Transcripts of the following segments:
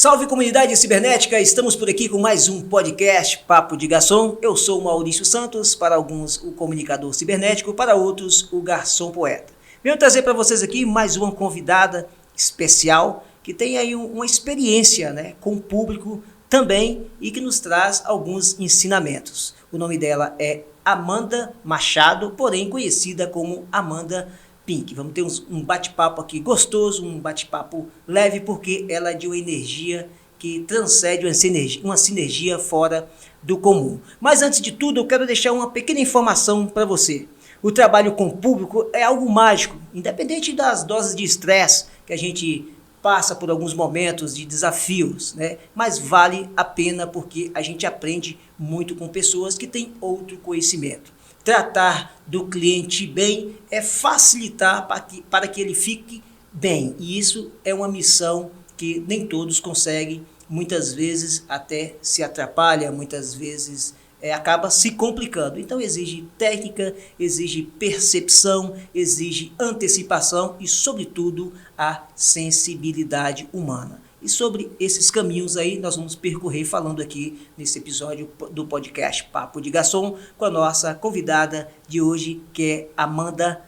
Salve comunidade cibernética, estamos por aqui com mais um podcast Papo de Garçom. Eu sou o Maurício Santos, para alguns o comunicador cibernético, para outros o garçom poeta. Venho trazer para vocês aqui mais uma convidada especial que tem aí uma experiência, com o público também e que nos traz alguns ensinamentos. O nome dela é Amanda Machado, porém conhecida como Amanda Pink. Vamos ter um bate-papo aqui gostoso, um bate-papo leve, porque ela é de uma energia que transcende uma sinergia fora do comum. Mas antes de tudo, eu quero deixar uma pequena informação para você. O trabalho com o público é algo mágico, independente das doses de estresse que a gente passa por alguns momentos de desafios, mas vale a pena porque a gente aprende muito com pessoas que têm outro conhecimento. Tratar do cliente bem é facilitar para que ele fique bem. E isso é uma missão que nem todos conseguem. Muitas vezes até se atrapalha, muitas vezes acaba se complicando. Então exige técnica, exige percepção, exige antecipação e, sobretudo, a sensibilidade humana. E sobre esses caminhos aí, nós vamos percorrer falando aqui nesse episódio do podcast Papo de Garçom com a nossa convidada de hoje, que é Amanda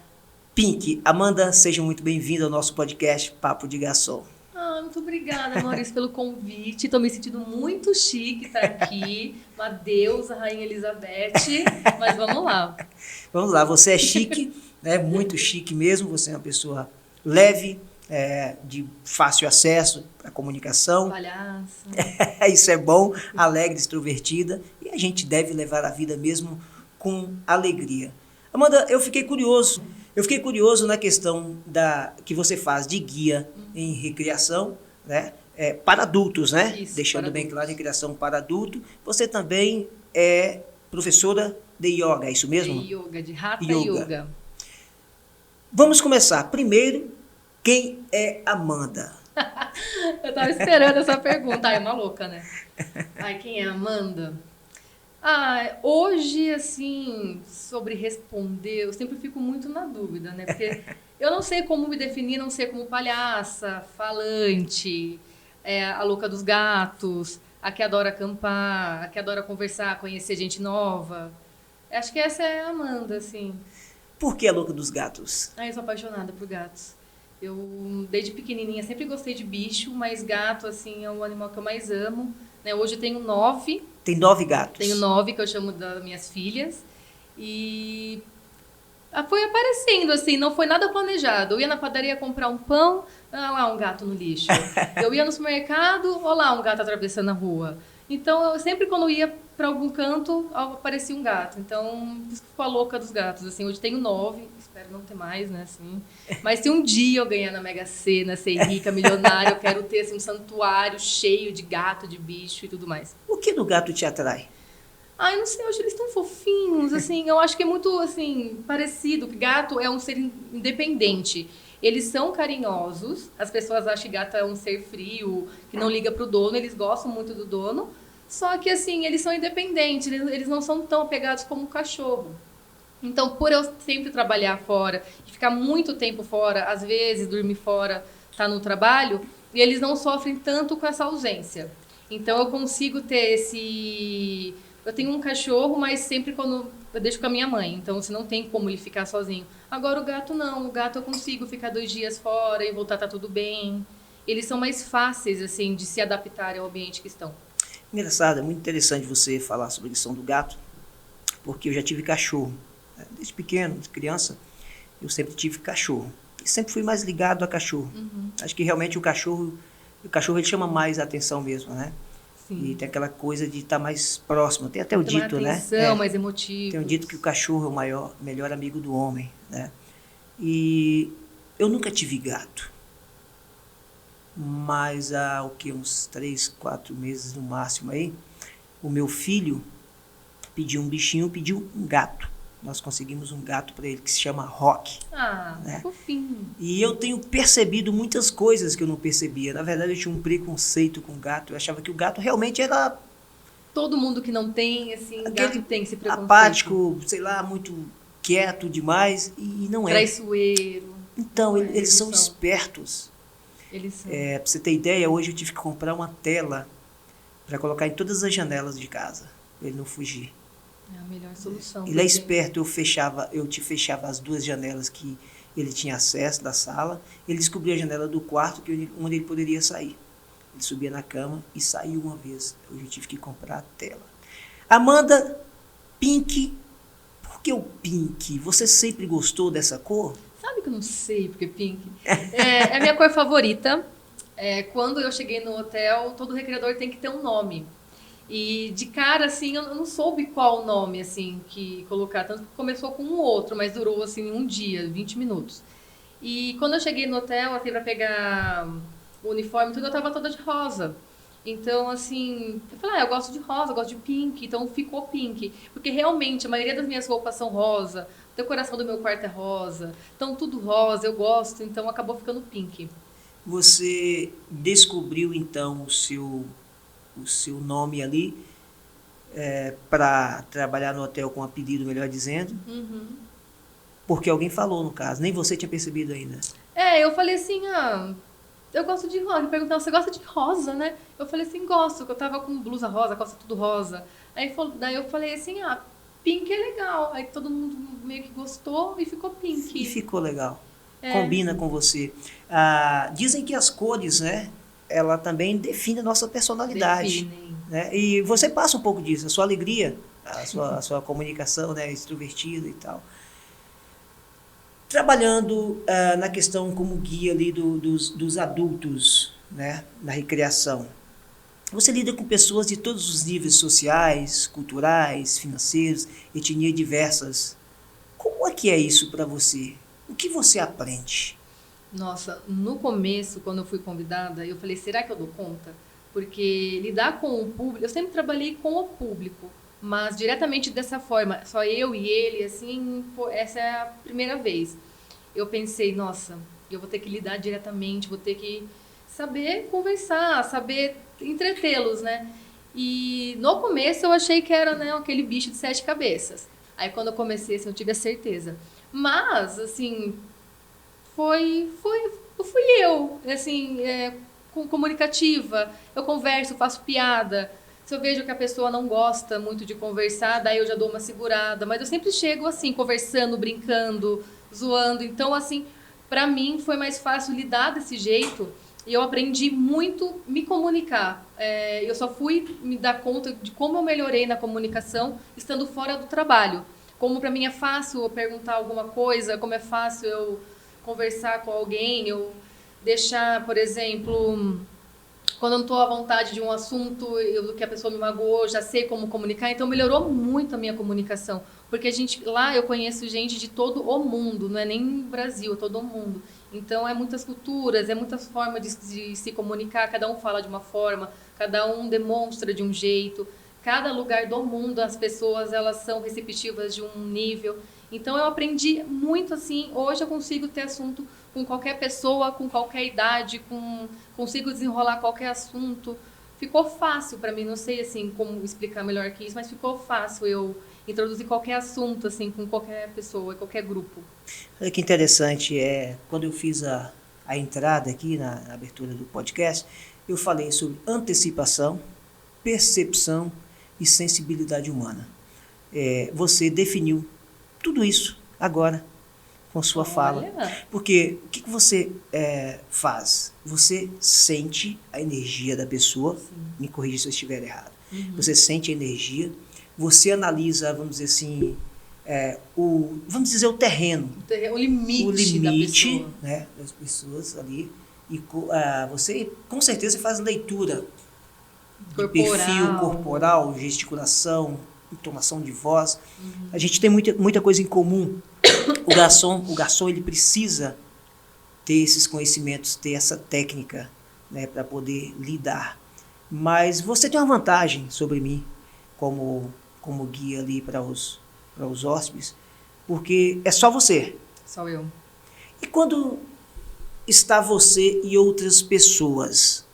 Pink. Amanda, seja muito bem-vinda ao nosso podcast Papo de Garçom. Muito obrigada, Maurício, pelo convite. Estou me sentindo muito chique estar aqui. Uma deusa, Rainha Elizabeth. Mas vamos lá. Vamos lá, você é chique, muito chique mesmo. Você é uma pessoa leve, de fácil acesso à comunicação. Palhaça. Isso é bom, alegre, extrovertida. E a gente deve levar a vida mesmo com alegria. Amanda, eu fiquei curioso na questão que você faz de guia em recreação, para adultos, Isso, deixando para bem adultos. claro, recreação para adulto. Você também é professora de yoga, é isso mesmo? De yoga, de Hatha Yoga. Vamos começar. Primeiro, quem é Amanda? Eu estava esperando essa pergunta. É uma louca, né? Quem é Amanda? Hoje, assim, sobre responder, eu sempre fico muito na dúvida, né? Porque eu não sei como me definir, não sei como palhaça, falante, a louca dos gatos, a que adora acampar, a que adora conversar, conhecer gente nova. Acho que essa é a Amanda, assim. Por que a louca dos gatos? Eu sou apaixonada por gatos. Eu, desde pequenininha, sempre gostei de bicho, mas gato, assim, é o animal que eu mais amo. Hoje eu tenho 9. Tem 9 gatos. Tenho 9, que eu chamo das minhas filhas. E foi aparecendo, assim, não foi nada planejado. Eu ia na padaria comprar um pão, lá um gato no lixo. Eu ia no supermercado, lá um gato atravessando a rua. Então, eu sempre quando eu ia para algum canto, aparecia um gato. Então, ficou a louca dos gatos, assim. Hoje tenho 9, espero não ter mais, assim. Mas se um dia eu ganhar na Mega Sena, ser rica, milionária, eu quero ter, assim, um santuário cheio de gato, de bicho e tudo mais. O que do gato te atrai? Eu não sei, eu acho eles tão fofinhos, assim. Eu acho que é muito, assim, parecido. Que gato é um ser independente. Eles são carinhosos. As pessoas acham que gato é um ser frio, que não liga pro dono. Eles gostam muito do dono. Só que, assim, eles são independentes. Eles não são tão apegados como o cachorro. Então, por eu sempre trabalhar fora e ficar muito tempo fora, às vezes dormir fora, tá no trabalho, e eles não sofrem tanto com essa ausência. Então, eu consigo ter esse... Eu tenho um cachorro, mas sempre quando eu deixo com a minha mãe. Então, você não tem como ele ficar sozinho. Agora, o gato não. O gato eu consigo ficar 2 dias fora e voltar, tá tudo bem. Eles são mais fáceis, assim, de se adaptarem ao ambiente que estão. Engraçado, é muito interessante você falar sobre a questão do gato, porque eu já tive cachorro. Desde pequeno, de criança, eu sempre tive cachorro. E sempre fui mais ligado a cachorro. Uhum. Acho que realmente o cachorro ele chama mais a atenção mesmo, Sim. E tem aquela coisa de estar mais próximo. Tem até o dito, mais atenção, mais emotivo. Tem o dito que o cachorro é o melhor amigo do homem, E eu nunca tive gato. Mas há uns 3, 4 meses no máximo aí, o meu filho pediu um gato. Nós conseguimos um gato para ele que se chama Rock. Fofinho. E eu tenho percebido muitas coisas que eu não percebia. Na verdade, eu tinha um preconceito com o gato. Eu achava que o gato realmente era... Todo mundo que não tem, assim, gato tem esse preconceito. Apático, sei lá, muito quieto demais. E não é. Traiçoeiro. Então, eles são espertos. Eles são. Pra você ter ideia, hoje eu tive que comprar uma tela para colocar em todas as janelas de casa, para ele não fugir. É a melhor solução. Ele é esperto, eu te fechava as duas janelas que ele tinha acesso da sala, ele descobria a janela do quarto onde ele poderia sair. Ele subia na cama e saiu uma vez. Hoje eu tive que comprar a tela. Amanda, pink. Por que o pink? Você sempre gostou dessa cor? Sabe que eu não sei porque pink? É a minha cor favorita. Quando eu cheguei no hotel, todo recreador tem que ter um nome. E de cara, assim, eu não soube qual o nome, assim, que colocar. Tanto que começou com um outro, mas durou, assim, um dia, 20 minutos. E quando eu cheguei no hotel, assim, pra pegar o uniforme e tudo, eu tava toda de rosa. Então, assim, eu falei, eu gosto de rosa, eu gosto de pink, então ficou pink. Porque realmente, a maioria das minhas roupas são rosa, a decoração do meu quarto é rosa, então tudo rosa, eu gosto, então acabou ficando pink. Você descobriu, então, o seu nome ali para trabalhar no hotel com apelido, melhor dizendo, porque alguém falou, no caso, nem você tinha percebido ainda. Eu falei assim, eu gosto de rosa. Me perguntaram, você gosta de rosa, né? Eu falei assim, gosto, porque eu tava com blusa rosa, calça tudo rosa. Daí eu falei assim, pink é legal. Aí todo mundo meio que gostou e ficou pink. E ficou legal. Combina com você. Dizem que as cores, né? Ela também define a nossa personalidade. Né? E você passa um pouco disso, a sua alegria, a sua comunicação, né? Extrovertida e tal. Trabalhando na questão como guia ali dos adultos, né? Na recreação. Você lida com pessoas de todos os níveis sociais, culturais, financeiros, etnias diversas. Como é que é isso para você? O que você aprende? Nossa, no começo, quando eu fui convidada, eu falei, será que eu dou conta? Porque lidar com o público, eu sempre trabalhei com o público, mas diretamente dessa forma, só eu e ele, assim, essa é a primeira vez. Eu pensei, nossa, eu vou ter que lidar diretamente, vou ter que saber conversar, saber entretê-los, né? E no começo eu achei que era, né, aquele bicho de 7 cabeças. Aí quando eu comecei, assim, eu tive a certeza. Mas, assim, fui eu, assim, comunicativa. Eu converso, faço piada. Se eu vejo que a pessoa não gosta muito de conversar, daí eu já dou uma segurada. Mas eu sempre chego assim, conversando, brincando, zoando. Então, assim, pra mim foi mais fácil lidar desse jeito. E eu aprendi muito me comunicar. Eu só fui me dar conta de como eu melhorei na comunicação estando fora do trabalho. Como pra mim é fácil eu perguntar alguma coisa, como é fácil eu conversar com alguém, eu deixar, por exemplo, quando eu não estou à vontade de um assunto, que a pessoa me magoou, já sei como comunicar, então melhorou muito a minha comunicação. Porque lá eu conheço gente de todo o mundo, não é nem Brasil, é todo o mundo. Então é muitas culturas, é muitas formas de se comunicar, cada um fala de uma forma, cada um demonstra de um jeito. Cada lugar do mundo, as pessoas elas são receptivas de um nível. Então eu aprendi muito assim. Hoje eu consigo ter assunto com qualquer pessoa, com qualquer idade, consigo desenrolar qualquer assunto. Ficou fácil para mim, não sei assim como explicar melhor que isso, mas ficou fácil eu introduzir qualquer assunto assim com qualquer pessoa, qualquer grupo. Olha que interessante, quando eu fiz a entrada aqui na abertura do podcast, eu falei sobre antecipação, percepção e sensibilidade humana. Você definiu tudo isso agora com sua fala. Porque o que você faz? Você sente a energia da pessoa. Sim. Me corrija se eu estiver errado. Você sente a energia, você analisa, vamos dizer assim, vamos dizer o terreno. O limite da pessoa. Né, das pessoas ali. E você, com certeza, faz leitura de perfil corporal, gesticulação, entonação de voz. A gente tem muita coisa em comum. O garçom ele precisa ter esses conhecimentos, ter essa técnica, né, para poder lidar. Mas você tem uma vantagem sobre mim, como guia ali para os hóspedes, porque é só você. Só eu. E quando está você e outras pessoas,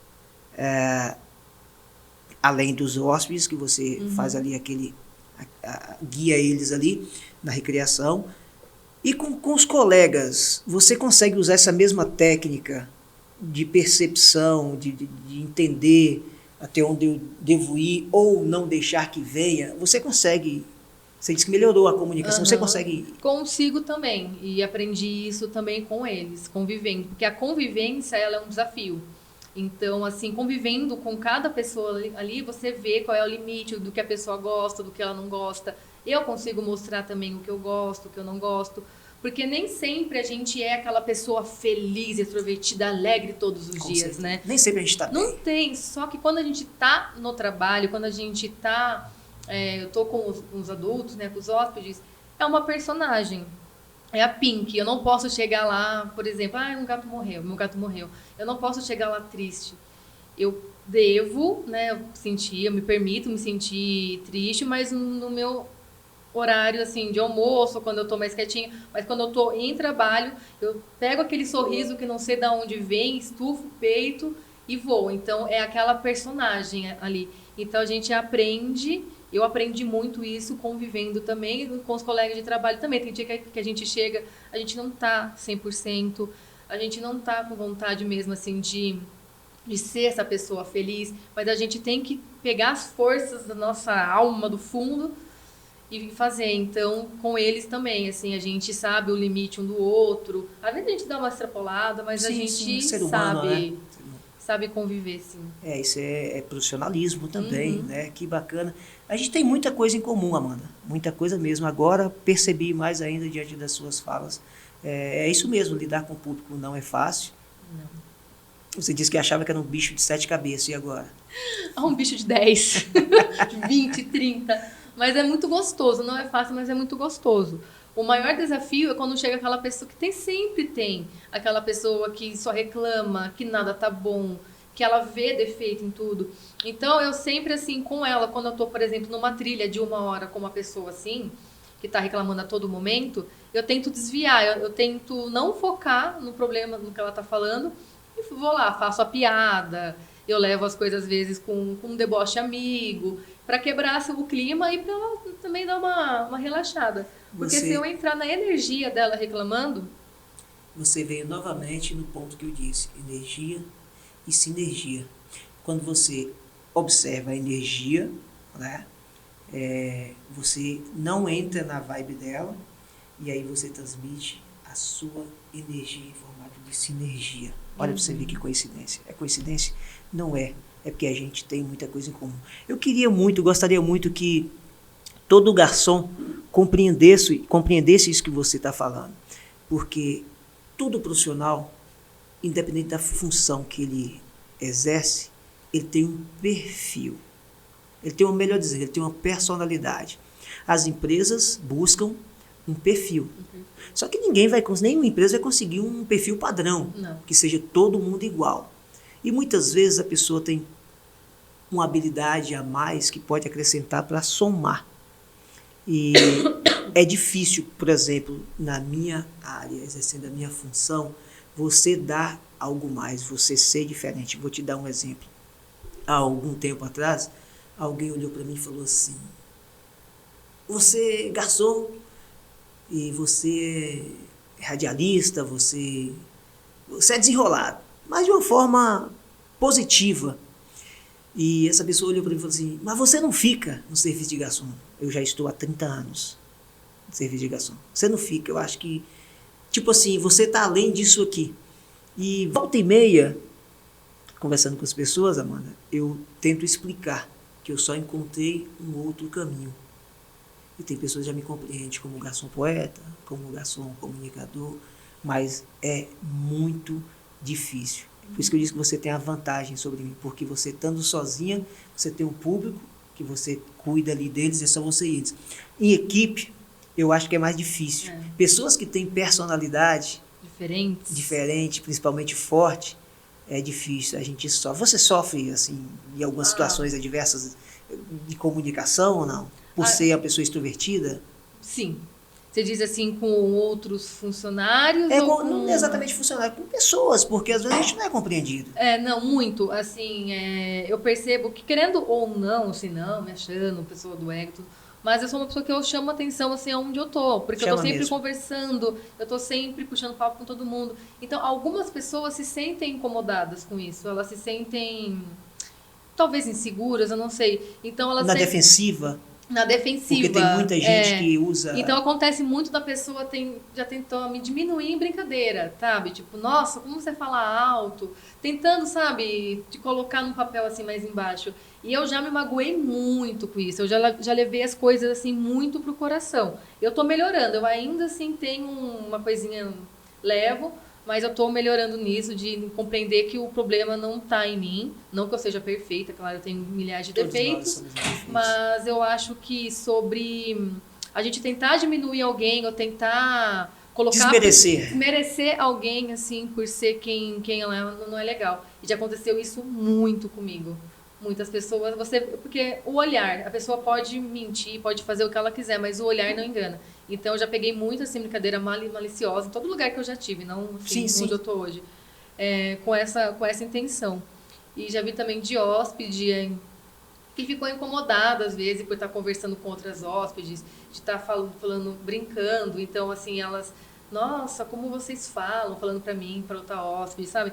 além dos hóspedes, que você faz ali guia eles ali na recreação, e com os colegas, você consegue usar essa mesma técnica de percepção, de entender até onde eu devo ir ou não deixar que venha, você consegue. Você disse que melhorou a comunicação, você consegue... Consigo também, e aprendi isso também com eles, convivendo, porque a convivência, ela é um desafio. Então, assim, convivendo com cada pessoa ali, você vê qual é o limite do que a pessoa gosta, do que ela não gosta. Eu consigo mostrar também o que eu gosto, o que eu não gosto, porque nem sempre a gente é aquela pessoa feliz, extrovertida, alegre todos os dias, né? Nem sempre a gente tá bem. Não tem, só que quando a gente tá no trabalho, quando a gente tá... eu tô com os adultos, né, com os hóspedes, é uma personagem. É a Pink. Eu não posso chegar lá, por exemplo, meu gato morreu. Eu não posso chegar lá triste. Eu devo, né, eu me permito me sentir triste, mas no meu horário, assim, de almoço, quando eu tô mais quietinha, mas quando eu tô em trabalho, eu pego aquele sorriso que não sei de onde vem, estufo o peito e vou. Então, é aquela personagem ali. Então, a gente aprende... Eu aprendi muito isso convivendo também com os colegas de trabalho também. Tem dia que a gente chega, a gente não tá 100%, a gente não tá com vontade mesmo assim de ser essa pessoa feliz, mas a gente tem que pegar as forças da nossa alma, do fundo, e fazer. Então, com eles também, assim, a gente sabe o limite um do outro. Às vezes a gente dá uma extrapolada, mas a gente ser humano, sabe... né? Sabe conviver, sim. Isso é profissionalismo também, né? Que bacana. A gente tem muita coisa em comum, Amanda. Muita coisa mesmo. Agora percebi mais ainda diante das suas falas. É isso mesmo, lidar com o público não é fácil. Não. Você disse que achava que era um bicho de 7 cabeças, e agora? Um bicho de 10, 20, 30. Mas é muito gostoso. Não é fácil, mas é muito gostoso. O maior desafio é quando chega aquela pessoa que sempre tem. Aquela pessoa que só reclama, que nada tá bom, que ela vê defeito em tudo. Então, eu sempre, assim, com ela, quando eu tô, por exemplo, numa trilha de 1 hora com uma pessoa assim, que tá reclamando a todo momento, eu tento desviar, eu tento não focar no problema, no que ela tá falando, e vou lá, faço a piada, eu levo as coisas, às vezes, com um deboche amigo, para quebrar o clima e para ela também dar uma relaxada. Porque se eu entrar na energia dela reclamando... Você veio novamente no ponto que eu disse, energia e sinergia. Quando você observa a energia, né, você não entra na vibe dela e aí você transmite a sua energia em formato de sinergia. Olha para você ver que coincidência. É coincidência? Não é. É porque a gente tem muita coisa em comum. Eu gostaria muito que todo garçom compreendesse isso que você está falando. Porque todo profissional, independente da função que ele exerce, ele tem um perfil. Ele tem ele tem uma personalidade. As empresas buscam um perfil. Só que nenhuma empresa vai conseguir um perfil padrão, que seja todo mundo igual. E muitas vezes a pessoa tem uma habilidade a mais que pode acrescentar para somar. E é difícil, por exemplo, na minha área, exercendo a minha função, você dar algo mais, você ser diferente. Vou te dar um exemplo. Há algum tempo atrás, alguém olhou para mim e falou assim: você é garçom e você é radialista, você é desenrolado, mas de uma forma positiva. E essa pessoa olhou para mim e falou assim: mas você não fica no serviço de garçom. Eu já estou há 30 anos no serviço de garçom. Você não fica, eu acho que, tipo assim, você está além disso aqui. E volta e meia, conversando com as pessoas, Amanda, eu tento explicar que eu só encontrei um outro caminho. E tem pessoas que já me compreendem como garçom poeta, como garçom comunicador, mas é muito difícil. Por isso que eu disse que você tem a vantagem sobre mim, porque você estando sozinha, você tem um público que você cuida ali deles, é só você e eles. Em equipe, eu acho que é mais difícil. Pessoas que têm personalidade diferente, principalmente forte, é difícil. A gente sofre. Você sofre, assim, em algumas situações adversas de comunicação ou não? Por ser uma pessoa extrovertida? Sim. Você diz assim, com outros funcionários? Não exatamente funcionários, com pessoas, porque às vezes a gente não é compreendido. Não, muito. Assim, eu percebo que, querendo ou não, se não, me achando, pessoa do ego, tudo, Mas eu sou uma pessoa que eu chamo atenção, assim, aonde eu tô. Porque eu tô Chama sempre mesmo. conversando, eu tô sempre puxando papo com todo mundo. Então, algumas pessoas se sentem incomodadas com isso. Elas se sentem, talvez, inseguras, eu não sei. Então, elas Na sempre... defensiva, Na defensiva. porque tem muita gente que usa... Então acontece muito da pessoa já tentou me diminuir em brincadeira, sabe? Tipo, nossa, como você fala alto? Tentando, sabe, te colocar num papel assim mais embaixo. E eu já me magoei muito com isso. Eu já levei as coisas assim muito pro coração. Eu tô melhorando, eu ainda assim tenho uma coisinha, levo, mas eu tô melhorando nisso, de compreender que o problema não tá em mim. Não que eu seja perfeita, claro, eu tenho milhares de Todos nós defeitos. somos imperfeitos. Mas eu acho que sobre a gente tentar diminuir alguém ou tentar colocar... Desmerecer alguém, assim, por ser quem ela é, não é legal. E já aconteceu isso muito comigo. Muitas pessoas, porque o olhar, a pessoa pode mentir, pode fazer o que ela quiser, mas o olhar não engana. Então eu já peguei muito assim brincadeira maliciosa em todo lugar que eu já tive, não assim, Sim, onde eu tô hoje, com essa intenção. E já vi também de hóspede que ficou incomodada às vezes por estar conversando com outras hóspedes, de estar falando, brincando. Então assim, elas, nossa, como vocês falam, falando pra mim, pra outra hóspede, sabe?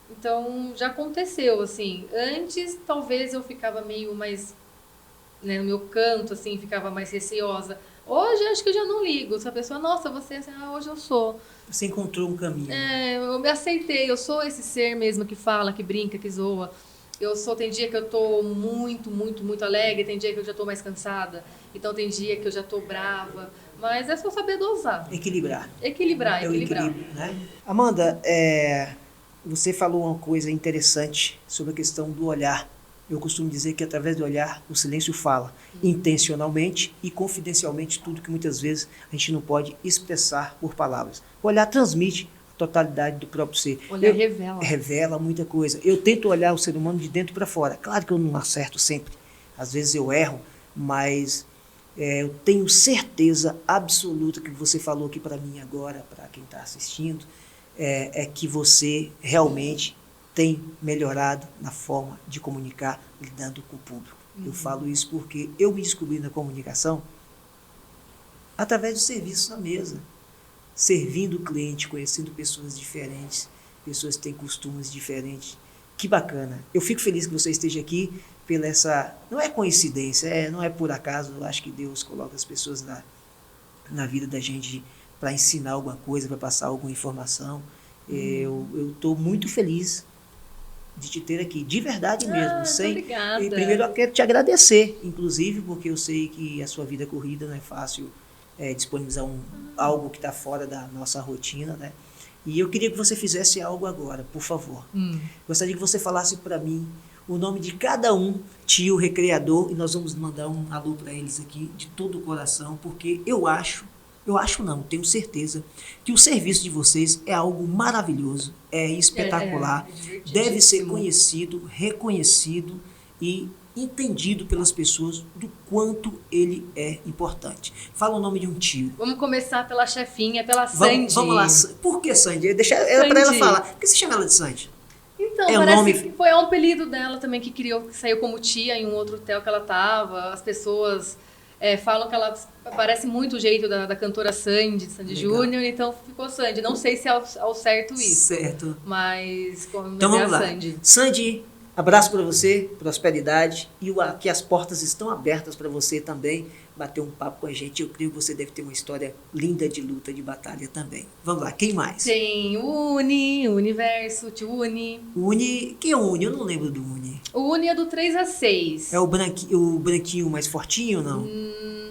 Então, já aconteceu, assim. Antes, talvez eu ficava meio mais, né, no meu canto, assim, ficava mais receosa. Hoje, acho que eu já não ligo. Se a pessoa, nossa, você é assim, hoje eu sou. Você encontrou um caminho. Eu me aceitei, eu sou esse ser mesmo que fala, que brinca, que zoa. Tem dia que eu tô muito, muito, muito alegre, tem dia que eu já tô mais cansada. Então, tem dia que eu já tô brava. Mas é só saber dosar. Equilibrar. Equilibrar. É o equilíbrio, né? Amanda, você falou uma coisa interessante sobre a questão do olhar. Eu costumo dizer que através do olhar o silêncio fala intencionalmente e confidencialmente tudo que muitas vezes a gente não pode expressar por palavras. O olhar transmite a totalidade do próprio ser. O olhar revela. Revela muita coisa. Eu tento olhar o ser humano de dentro para fora. Claro que eu não acerto sempre. Às vezes eu erro, mas eu tenho certeza absoluta que você falou aqui para mim agora, para quem está assistindo, é que você realmente tem melhorado na forma de comunicar, lidando com o público. Eu falo isso porque eu me descobri na comunicação através do serviço na mesa, servindo o cliente, conhecendo pessoas diferentes, pessoas que têm costumes diferentes. Que bacana. Eu fico feliz que você esteja aqui pela essa... Não é coincidência, não é por acaso. Eu acho que Deus coloca as pessoas na vida da gente para ensinar alguma coisa, para passar alguma informação. Eu estou muito feliz de te ter aqui, de verdade mesmo. Obrigada. E primeiro eu quero te agradecer, inclusive, porque eu sei que a sua vida é corrida, não é fácil disponibilizar algo que está fora da nossa rotina, né? E eu queria que você fizesse algo agora, por favor. Gostaria que você falasse para mim o nome de cada um, tio, recreador, e nós vamos mandar um alô para eles aqui, de todo o coração, porque tenho certeza que o serviço de vocês é algo maravilhoso, é espetacular, deve ser conhecido, reconhecido e entendido pelas pessoas do quanto ele é importante. Fala o nome de um tio. Vamos começar pela chefinha, pela Sandy. Vamos lá. Por que Sandy? Deixa ela para ela falar. Por que você chama ela de Sandy? Então, parece que foi um apelido dela também que saiu como tia em um outro hotel que ela tava. As pessoas falam que ela parece muito o jeito da cantora Sandy Júnior, então ficou Sandy. Não sei se é ao certo isso. Certo. Mas então vamos lá. Sandy. Sandy, abraço para você, prosperidade, e aqui as portas estão abertas para você também bater um papo com a gente. Eu creio que você deve ter uma história linda de luta, de batalha também. Vamos lá, quem mais? Tem o Uni, o Universo, tio Uni. O Uni, quem é o Uni? Eu não lembro do Uni. O Uni é do 3 a 6. É o branquinho mais fortinho, não?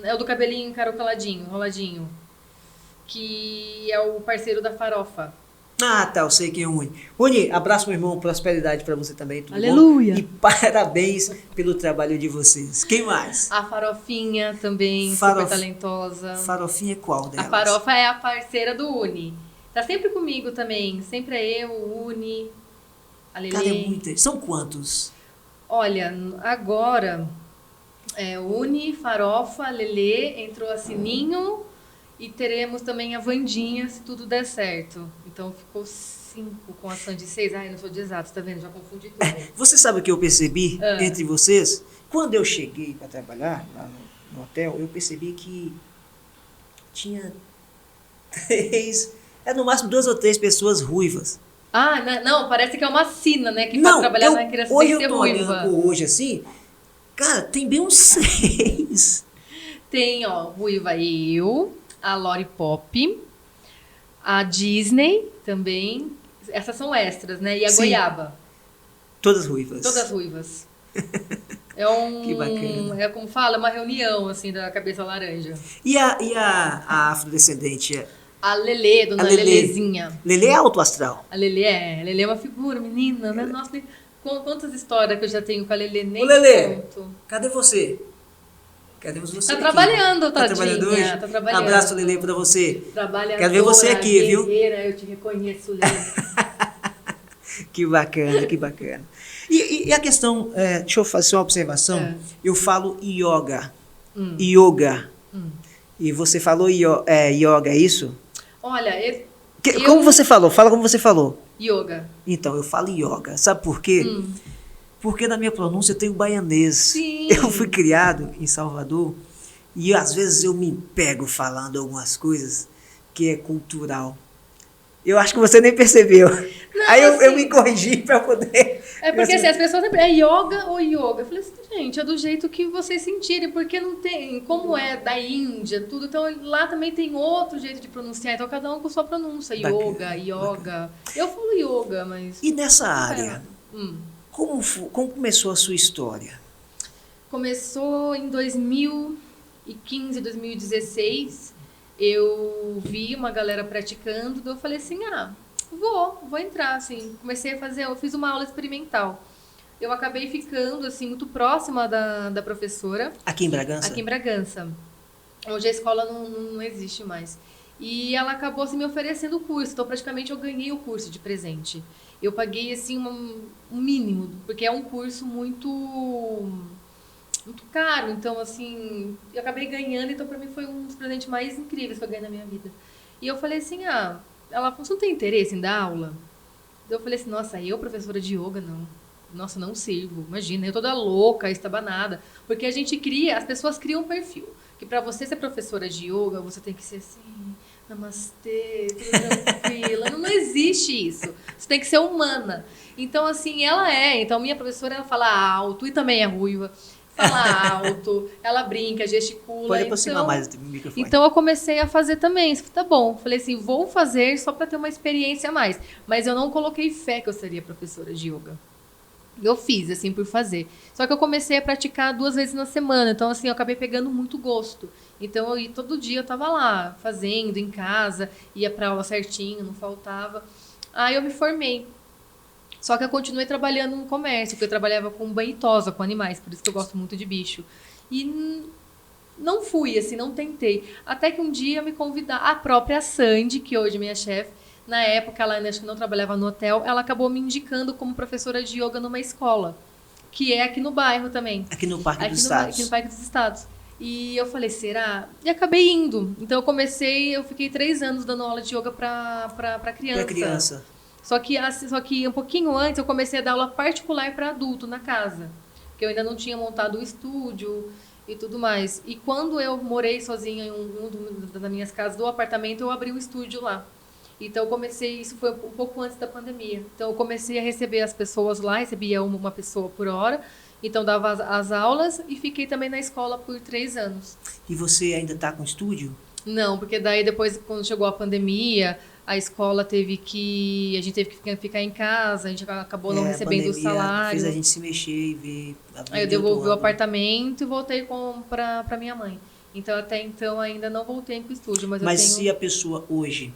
É o do cabelinho enroladinho, que é o parceiro da Farofa. Ah, tá, eu sei quem é o Uni. Uni, abraço, meu irmão, prosperidade para você também, tudo Aleluia. bom? E parabéns pelo trabalho de vocês. Quem mais? A Farofinha também, super talentosa. Farofinha é qual delas? A Farofa é a parceira do Uni. Tá sempre comigo também, sempre é eu, o Uni, a Lelê. Cara, é muita. São quantos? Olha, agora, Uni, Farofa, Lelê, entrou a Sininho e teremos também a Vandinha, se tudo der certo. Então ficou 5 com a Sandy 6. Ai, não sou de exato, tá vendo? Já confundi tudo. Você sabe o que eu percebi entre vocês? Quando eu cheguei para trabalhar lá no hotel, eu percebi que tinha 3, no máximo 2 ou 3 pessoas ruivas. Ah, não, parece que é uma sina, né? Que Não, para trabalhar na criação hoje tem que eu ser tô ruiva. olhando hoje assim, cara, tem bem uns 6. Tem, ó, ruiva eu, a Lori Pop, a Disney também. Essas são extras, né? E a Sim. Goiaba. Todas ruivas. Todas ruivas. Que bacana. É como fala, uma reunião, assim, da cabeça laranja. E a afrodescendente? A Lelê, dona A Lelê. Lelezinha. Lelê é alto astral. A Lelê é uma figura, menina, né? Nossa, quantas histórias que eu já tenho com a Lelê, nem Ô, Lelê, conto. cadê você? Cadê você Tá aqui? trabalhando, Tá tadinha. trabalhando hoje? Tá trabalhando. Abraço, Lelê, pra você. Trabalhadora, Quero ver você aqui, viu? guerreira, eu te reconheço, Lelê. Que bacana, que bacana. E a questão, deixa eu fazer uma observação. Eu falo yoga. Yoga. E você falou yoga, é isso? Olha, Como você falou? Fala como você falou. Yoga. Então, eu falo yoga. Sabe por quê? Porque na minha pronúncia tem o baianês. Sim. Eu fui criado em Salvador e às vezes eu me pego falando algumas coisas que é cultural. Eu acho que você nem percebeu. Não, Aí eu assim, me corrigi para poder... É porque assim, as pessoas sempre... É yoga ou yoga? Eu falei assim, gente, é do jeito que vocês sentirem, porque não tem... Como é da Índia, tudo, então lá também tem outro jeito de pronunciar, então cada um com sua pronúncia. Yoga, yoga. Eu falo yoga, mas... E nessa área, Hum. como começou a sua história? Começou em 2015, 2016. Eu vi uma galera praticando, daí eu falei assim, vou entrar, assim. Comecei a fazer, eu fiz uma aula experimental. Eu acabei ficando, assim, muito próxima da professora. Aqui em Bragança? Aqui em Bragança. Hoje a escola não existe mais. E ela acabou, assim, me oferecendo o curso. Então, praticamente, eu ganhei o curso de presente. Eu paguei, assim, um mínimo, porque é um curso muito caro, então assim, eu acabei ganhando, então pra mim foi um dos presentes mais incríveis que eu ganhei na minha vida. E eu falei assim, ela falou, você não tem interesse em dar aula? Eu falei assim, nossa, eu professora de yoga, não. Nossa, não sirvo, imagina, eu toda louca, estabanada. Porque a gente as pessoas criam um perfil, que pra você ser professora de yoga, você tem que ser assim, namastê, tudo tranquila. Não existe isso. Você tem que ser humana. Então, assim, então minha professora, ela fala alto e também é ruiva. Fala alto, ela brinca, gesticula. Pode aproximar mais do microfone. Então eu comecei a fazer também. Tá bom. Falei assim, vou fazer só para ter uma experiência a mais. Mas eu não coloquei fé que eu seria professora de yoga. Eu fiz, assim, por fazer. Só que eu comecei a praticar 2 vezes na semana. Então, assim, eu acabei pegando muito gosto. Então, todo dia eu tava lá, fazendo, em casa. Ia pra aula certinho, não faltava. Aí eu me formei. Só que eu continuei trabalhando no comércio, porque eu trabalhava com banho e tosa, com animais, por isso que eu gosto muito de bicho. E não fui, assim, não tentei. Até que um dia me convidaram, a própria Sandy, que hoje é minha chefe, na época ela acho que não trabalhava no hotel, ela acabou me indicando como professora de yoga numa escola, que é aqui no bairro também. Aqui no Parque dos Estados. Aqui no Parque dos Estados. E eu falei, será? E acabei indo. Então eu fiquei 3 anos dando aula de yoga pra criança. Pra criança. Só que um pouquinho antes eu comecei a dar aula particular para adulto na casa. Porque eu ainda não tinha montado o estúdio e tudo mais. E quando eu morei sozinha em uma das minhas casas do apartamento, eu abri um estúdio lá. Então eu comecei, isso foi um pouco antes da pandemia. Então eu comecei a receber as pessoas lá, recebia uma pessoa por hora. Então dava as aulas e fiquei também na escola por 3 anos. E você ainda está com estúdio? Não, porque daí depois, quando chegou a pandemia, a escola a gente teve que ficar em casa, a gente acabou não recebendo o salário. Fez a gente se mexer e ver. Aí eu devolvi o apartamento e voltei para minha mãe. Então até então ainda não voltei com o estúdio, mas se a pessoa hoje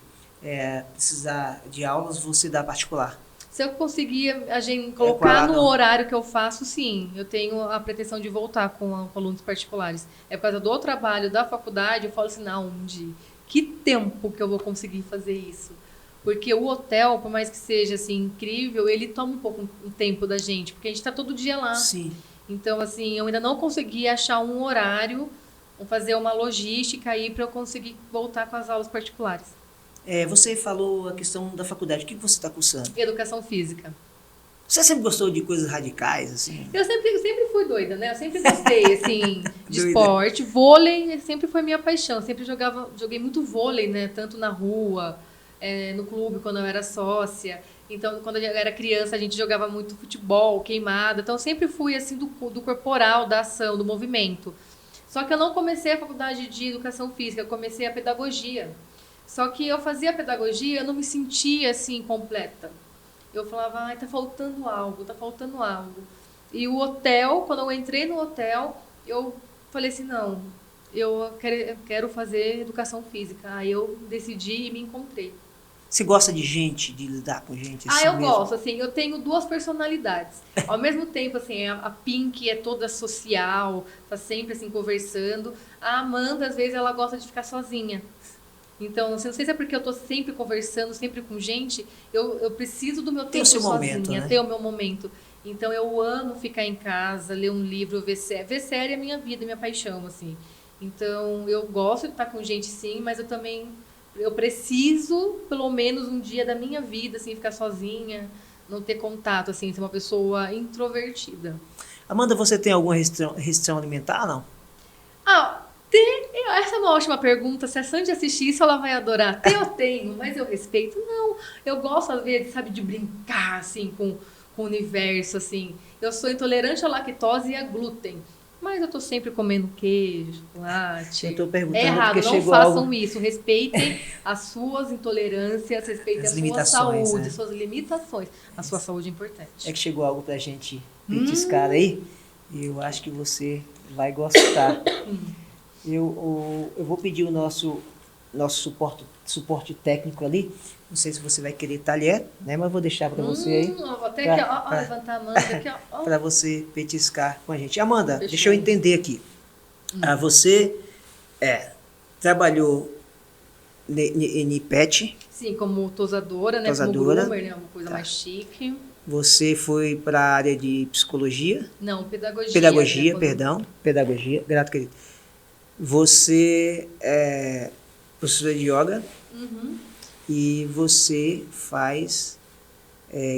precisar de aulas, você dá particular? Se eu conseguir colocar no horário que eu faço, sim. Eu tenho a pretensão de voltar com alunos particulares. É por causa do trabalho da faculdade, eu falo assim, que tempo que eu vou conseguir fazer isso? Porque o hotel, por mais que seja assim, incrível, ele toma um tempo da gente, porque a gente está todo dia lá. Sim. Então, assim, eu ainda não consegui achar um horário, fazer uma logística aí para eu conseguir voltar com as aulas particulares. Você falou a questão da faculdade. O que você está cursando? Educação física. Você sempre gostou de coisas radicais, assim? Eu sempre fui doida, né? Eu sempre gostei, assim, de Doida. esporte. Vôlei sempre foi minha paixão. Sempre joguei muito vôlei, né? Tanto na rua, no clube, quando eu era sócia. Então, quando eu era criança, a gente jogava muito futebol, queimada. Então, eu sempre fui, assim, do corporal, da ação, do movimento. Só que eu não comecei a faculdade de educação física, eu comecei a pedagogia. Só que eu fazia pedagogia, eu não me sentia, assim, completa. Eu falava, ai, tá faltando algo, tá faltando algo. E o hotel, quando eu entrei no hotel, eu falei assim, não, eu quero fazer educação física. Aí eu decidi e me encontrei. Você gosta de gente, de lidar com gente assim Eu mesmo? gosto, assim, eu tenho duas personalidades. Ao mesmo tempo, assim, a Pink é toda social, tá sempre, assim, conversando. A Amanda, às vezes, ela gosta de ficar sozinha. Então, não sei se é porque eu tô sempre conversando, sempre com gente, eu preciso do meu tempo seu sozinha, momento, né? ter o meu momento. Então, eu amo ficar em casa, ler um livro, ver série. Ver série é minha vida, minha paixão, assim. Então, eu gosto de estar com gente, sim, mas eu preciso, pelo menos um dia da minha vida, assim, ficar sozinha, não ter contato, assim, ser uma pessoa introvertida. Amanda, você tem alguma restrição alimentar, não? Essa é uma ótima pergunta. Se a Sandy assistir isso, ela vai adorar. Eu tenho, mas eu respeito. Não, eu gosto, às vezes, sabe, de brincar, assim, com o universo, assim. Eu sou intolerante à lactose e a glúten. Mas eu tô sempre comendo queijo, chocolate. Eu tô perguntando é errado, porque não chegou façam algo... isso. Respeitem as suas intolerâncias, respeitem As a sua limitações, saúde, né? suas limitações. A sua saúde é importante. É que chegou algo pra gente petiscar aí, e eu acho que você vai gostar. Eu vou pedir o nosso suporte técnico ali. Não sei se você vai querer talher, né? Mas vou deixar para você aí. Vou até aqui, ó, levantar a manga aqui, ó. Para você petiscar com a gente. Amanda, Fechou. deixa eu entender aqui. Você trabalhou em PET. Sim, como tosadora, né? Tosadora. Como groomer, né? Uma coisa mais chique. Você foi para a área de psicologia. Não, pedagogia. Pedagogia, né? perdão. Pedagogia. Grato, querido. Você é professora de yoga. E você faz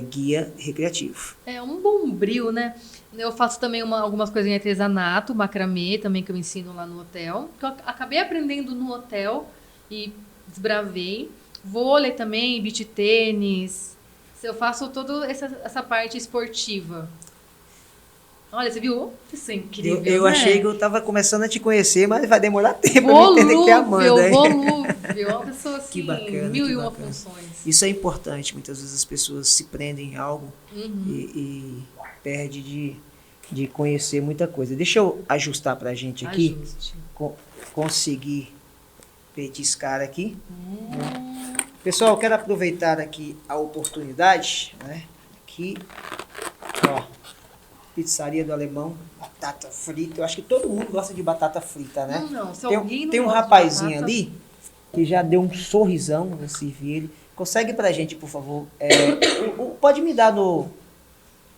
guia recreativo. É um bombril, né? Eu faço também algumas coisinhas de artesanato, macramê também, que eu ensino lá no hotel. Que eu acabei aprendendo no hotel e desbravei. Vôlei também, beach tênis. Eu faço toda essa parte esportiva. Olha, você viu? Isso é incrível, Eu né? achei que eu estava começando a te conhecer, mas vai demorar tempo para eu entender que é a Amanda. Hein? Volúvel, uma pessoa assim, Que bacana, mil que e uma bacana. funções. Isso é importante. Muitas vezes as pessoas se prendem em algo e perde de conhecer muita coisa. Deixa eu ajustar para a gente aqui. Ajuste. Conseguir petiscar aqui. Pessoal, eu quero aproveitar aqui a oportunidade, né? Aqui, ó, pizzaria do Alemão, batata frita. Eu acho que todo mundo gosta de batata frita, né? Não, se Tem, alguém não tem um gosta de rapazinho batata- ali que já deu um sorrisão, eu servi ele. Consegue pra gente, por favor? Pode me dar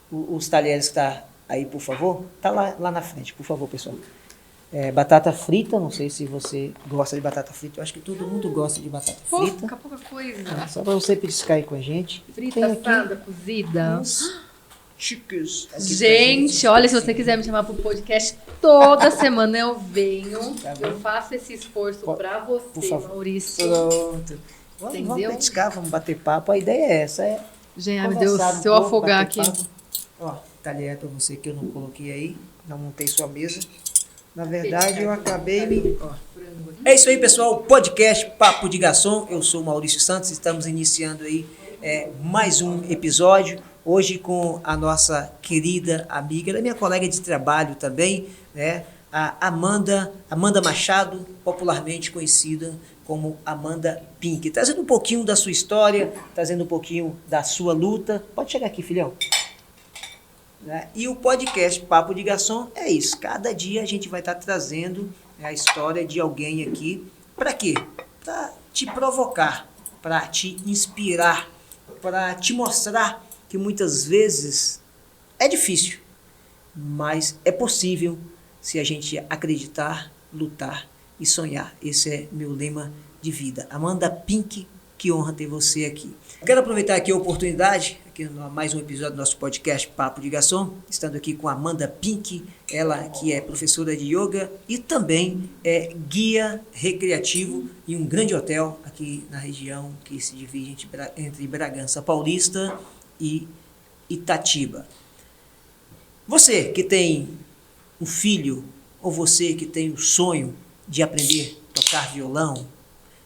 os talheres que tá aí, por favor? Tá lá na frente, por favor, pessoal. Batata frita, não sei se você gosta de batata frita. Eu acho que todo mundo gosta de batata frita. Pouca coisa. Só pra você petiscar aí com a gente. Frita, Tem aqui assada, cozida. uns chiques. aqui pra Gente, olha, se você quiser me chamar pro podcast, toda semana eu venho. Tá bom. Eu faço esse esforço pra por você, favor. Maurício. Pronto. Vamos Entendeu? petiscar, vamos bater papo. A ideia é essa, Gente, ai, meu Deus, conversar um se eu pouco, afogar aqui. bater papo. Ó, talher pra você que eu não coloquei aí. Não montei sua mesa. Na verdade, eu acabei me... Ó. É isso aí, pessoal. Podcast Papo de Garçom. Eu sou o Maurício Santos. Estamos iniciando aí mais um episódio. Hoje com a nossa querida amiga, ela é minha colega de trabalho também, né? A Amanda Machado, popularmente conhecida como Amanda Pink. Trazendo um pouquinho da sua história, trazendo um pouquinho da sua luta. Pode chegar aqui, filhão. Né? E o podcast Papo de Garçom é isso. Cada dia a gente vai estar trazendo a história de alguém aqui. Para quê? Para te provocar, para te inspirar, para te mostrar que muitas vezes é difícil, mas é possível se a gente acreditar, lutar e sonhar. Esse é meu lema de vida. Amanda Pink, que honra ter você aqui. Quero aproveitar aqui a oportunidade, aqui mais um episódio do nosso podcast Papo de Garçom, estando aqui com a Amanda Pink, ela que é professora de yoga e também é guia recreativo em um grande hotel aqui na região que se divide entre Bragança Paulista e Itatiba. Você que tem um filho ou você que tem o sonho de aprender a tocar violão,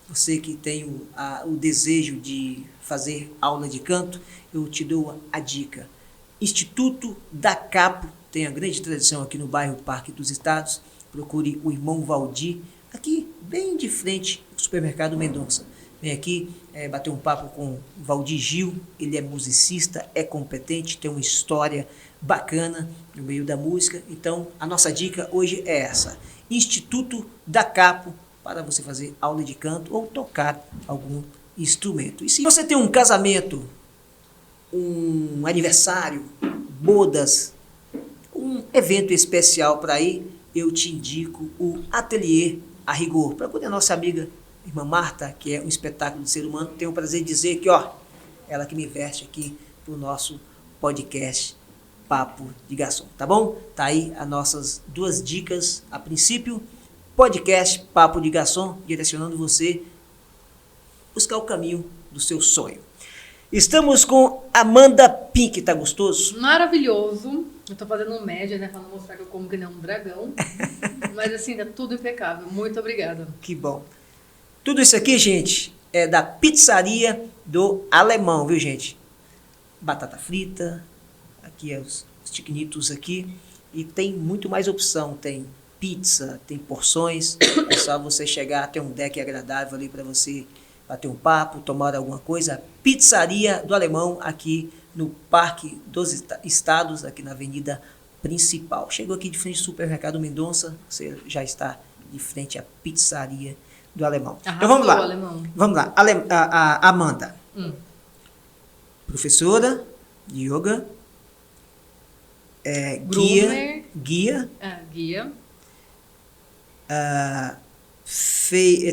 você que tem o desejo de fazer aula de canto, eu te dou a dica. Instituto da Capo tem a grande tradição aqui no bairro Parque dos Estados. Procure o irmão Valdir, aqui bem de frente do supermercado Mendonça. Vem aqui bater um papo com o Valdir Gil, ele é musicista, é competente, tem uma história bacana no meio da música. Então, a nossa dica hoje é essa. Instituto da Capo, para você fazer aula de canto ou tocar algum instrumento. E se você tem um casamento, um aniversário, bodas, um evento especial para ir, eu te indico o Ateliê a Rigor. Para poder a nossa amiga irmã Marta, que é um espetáculo de ser humano, tenho o prazer de dizer que, ela que me veste aqui para o nosso podcast Papo de Garçom, tá bom? Tá aí as nossas duas dicas a princípio. Podcast Papo de Garçom, direcionando você buscar o caminho do seu sonho. Estamos com Amanda Pink, tá gostoso? Maravilhoso. Eu tô fazendo média, né, pra não mostrar que eu como que nem um dragão. Mas assim, tá tudo impecável. Muito obrigada. Que bom. Tudo isso aqui, gente, é da pizzaria do Alemão, viu, gente? Batata frita, aqui é os chiquinitos aqui. E tem muito mais opção, tem pizza, tem porções, é só você chegar, ter um deck agradável ali para você bater um papo, tomar alguma coisa. Pizzaria do Alemão, aqui no Parque dos Estados, aqui na Avenida Principal. Chegou aqui de frente ao supermercado Mendonça, você já está de frente à Pizzaria do Alemão. Arrasou, então vamos lá, Alemão. Vamos lá. A Amanda, professora de yoga, guia, guia.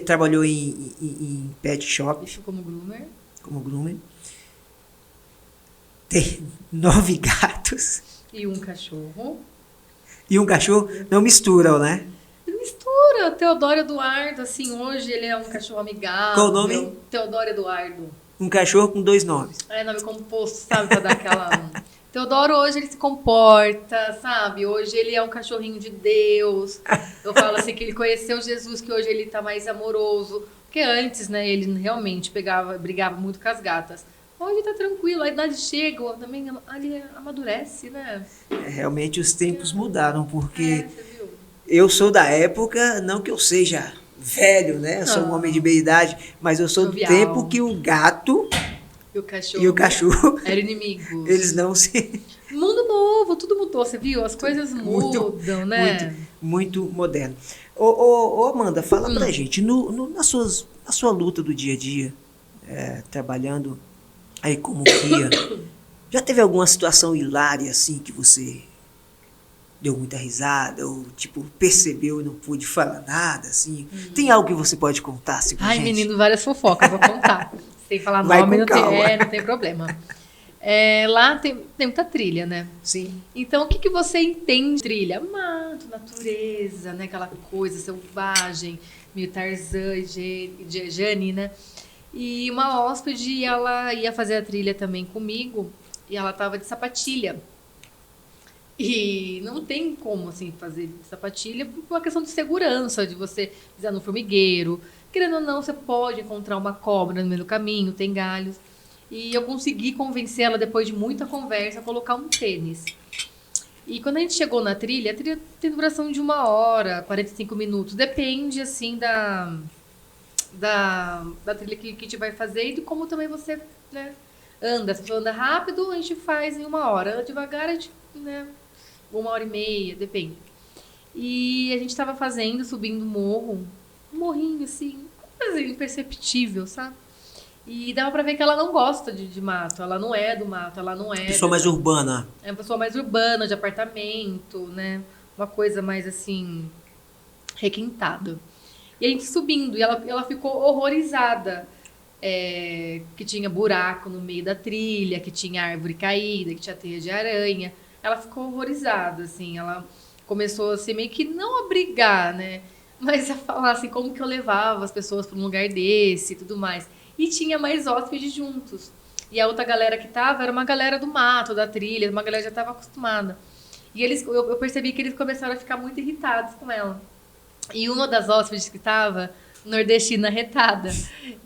Trabalhou em pet shop. Isso como groomer. Tem 9 gatos. E um cachorro. Não misturam, né? Mistura. Teodoro Eduardo, assim, hoje ele é um cachorro amigável. Qual o nome? Teodoro Eduardo. Um cachorro com 2 nomes. É nome composto, sabe? Pra dar aquela... Teodoro hoje ele se comporta, sabe? Hoje ele é um cachorrinho de Deus. Eu falo assim que ele conheceu Jesus, que hoje ele tá mais amoroso. Porque antes, né, ele realmente brigava muito com as gatas. Hoje tá tranquilo, a idade chega, também ele amadurece, né? Realmente os tempos mudaram, porque você viu? Eu sou da época, não que eu seja velho, né? Eu sou um homem de meia idade, mas eu sou do tempo que o gato e o cachorro eram inimigos. Eles não se... Mundo novo, tudo mudou, você viu? As coisas mudam, né? Muito moderno. Ô Amanda, fala pra gente, na sua luta do dia a dia, trabalhando aí como guia, já teve alguma situação hilária assim que você deu muita risada ou tipo percebeu e não pôde falar nada assim? Tem algo que você pode contar assim, pra gente? Menino, várias fofocas, vou contar. Sem falar nome, não tem problema. Lá tem muita trilha, né? Sim. Então, o que você entende de trilha? Mato, natureza, né? Aquela coisa selvagem, meio Tarzan e Jane, né? E uma hóspede, ela ia fazer a trilha também comigo e ela tava de sapatilha. E não tem como, assim, fazer sapatilha por uma questão de segurança, de você pisar no formigueiro. Querendo ou não, você pode encontrar uma cobra no meio do caminho, tem galhos. E eu consegui convencer ela, depois de muita conversa, a colocar um tênis. E quando a gente chegou na trilha, a trilha tem duração de 1 hora, 45 minutos. Depende, assim, da trilha que a gente vai fazer e de como também você, né, anda. Se você anda rápido, a gente faz em 1 hora. Anda devagar, a gente, né, 1h30, depende. E a gente estava subindo um morro, um morrinho, assim, quase imperceptível, sabe? E dava pra ver que ela não gosta de mato, ela não é do mato, ela não é... Pessoa mais urbana. É uma pessoa mais urbana, de apartamento, né? Uma coisa mais, assim, requintada. E a gente subindo, e ela ficou horrorizada. que tinha buraco no meio da trilha, que tinha árvore caída, que tinha teia de aranha. Ela ficou horrorizada, assim, ela começou assim, meio que não a brigar, né? Mas a falar assim, como que eu levava as pessoas para um lugar desse e tudo mais. E tinha mais hóspedes juntos. E a outra galera que tava era uma galera do mato, da trilha, uma galera que já estava acostumada. E eu percebi que eles começaram a ficar muito irritados com ela. E uma das hóspedes que tava, nordestina retada,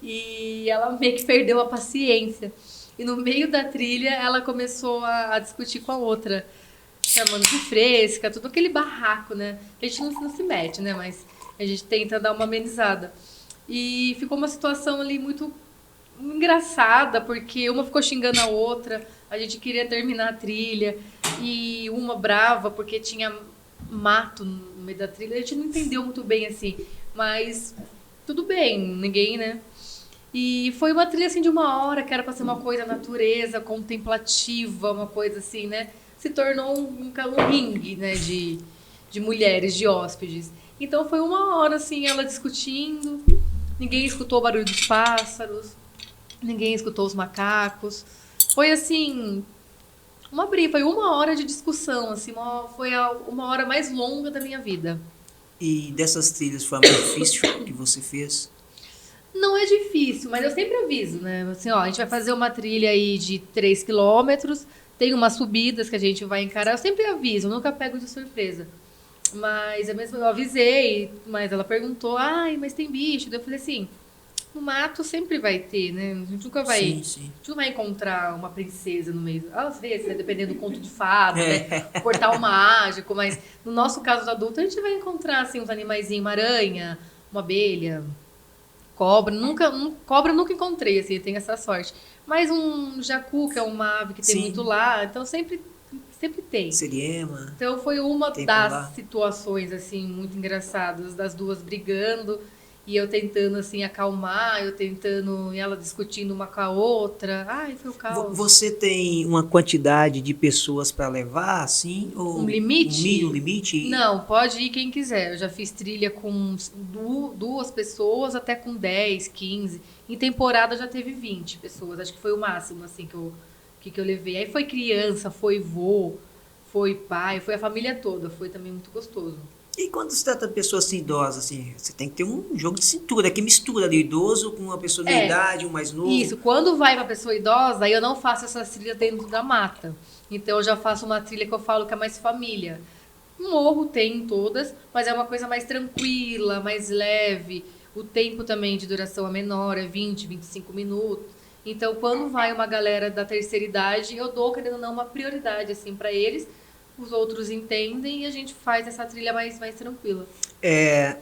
e ela meio que perdeu a paciência. E no meio da trilha, ela começou a discutir com a outra, chamando de fresca, tudo aquele barraco, né? A gente não se mete, né? Mas a gente tenta dar uma amenizada. E ficou uma situação ali muito engraçada, porque uma ficou xingando a outra, a gente queria terminar a trilha, e uma brava porque tinha mato no meio da trilha, a gente não entendeu muito bem assim, mas tudo bem, ninguém, né? E foi uma trilha assim de 1 hora, que era para ser uma coisa natureza, contemplativa, uma coisa assim, né? Se tornou um ringue, né, de mulheres, de hóspedes. Então foi 1 hora assim, ela discutindo, ninguém escutou o barulho dos pássaros, ninguém escutou os macacos. Foi assim, uma briga, foi 1 hora de discussão, assim, foi uma hora mais longa da minha vida. E dessas trilhas foi a mais difícil que você fez? Não é difícil, mas eu sempre aviso, né? Assim, ó, a gente vai fazer uma trilha aí de 3 quilômetros, tem umas subidas que a gente vai encarar. Eu sempre aviso, eu nunca pego de surpresa. Mas eu avisei, mas ela perguntou, ai, mas tem bicho? Daí eu falei assim, no mato sempre vai ter, né? A gente nunca vai, Sim, sim. a gente não vai encontrar uma princesa no meio. Às vezes, né? Dependendo do conto de fada, né? Portal mágico, mas no nosso caso do adulto, a gente vai encontrar, assim, uns animaizinhos, uma aranha, uma abelha, cobra. Cobra eu nunca encontrei, assim, eu tenho essa sorte. Mas um jacu, que é uma ave que tem Sim. muito lá, então sempre tem. Seriema. Então foi uma Tem por das lá. situações assim muito engraçadas, das duas brigando e eu tentando assim acalmar, eu tentando e ela discutindo uma com a outra. Ai, foi o caos. Você tem uma quantidade de pessoas para levar, assim? Ou Um limite? Um limite? Não, pode ir quem quiser. Eu já fiz trilha com 2 pessoas até com 10, 15. Em temporada já teve 20 pessoas. Acho que foi o máximo assim que eu levei. Aí foi criança, foi vô, foi pai, foi a família toda. Foi também muito gostoso. E quando se trata de pessoas assim, idosas, assim, você tem que ter um jogo de cintura, que mistura ali, idoso com uma pessoa da idade, um mais novo. Isso, quando vai uma pessoa idosa, aí eu não faço essas trilhas dentro da mata. Então eu já faço uma trilha que eu falo que é mais família. Morro tem em todas, mas é uma coisa mais tranquila, mais leve. O tempo também de duração é menor, é 20, 25 minutos. Então, quando vai uma galera da terceira idade, eu dou, querendo ou não, uma prioridade assim para eles. Os outros entendem e a gente faz essa trilha mais tranquila.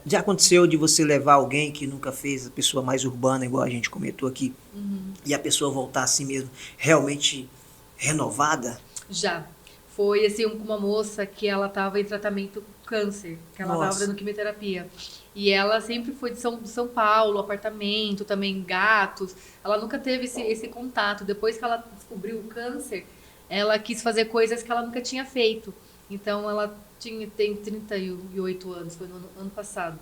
Já aconteceu de você levar alguém que nunca fez, a pessoa mais urbana, igual a gente comentou aqui, e a pessoa voltar assim mesmo, realmente renovada? Já. Foi assim, com uma moça que ela estava em tratamento câncer, que ela estava dando quimioterapia. E ela sempre foi de São Paulo, apartamento, também gatos. Ela nunca teve esse contato. Depois que ela descobriu o câncer, ela quis fazer coisas que ela nunca tinha feito. Então, ela tem 38 anos, foi no ano passado.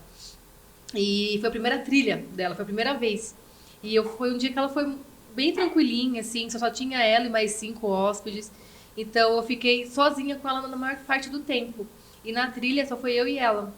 E foi a primeira trilha dela, foi a primeira vez. E foi um dia que ela foi bem tranquilinha, assim, só tinha ela e mais 5 hóspedes. Então, eu fiquei sozinha com ela na maior parte do tempo. E na trilha só foi eu e ela.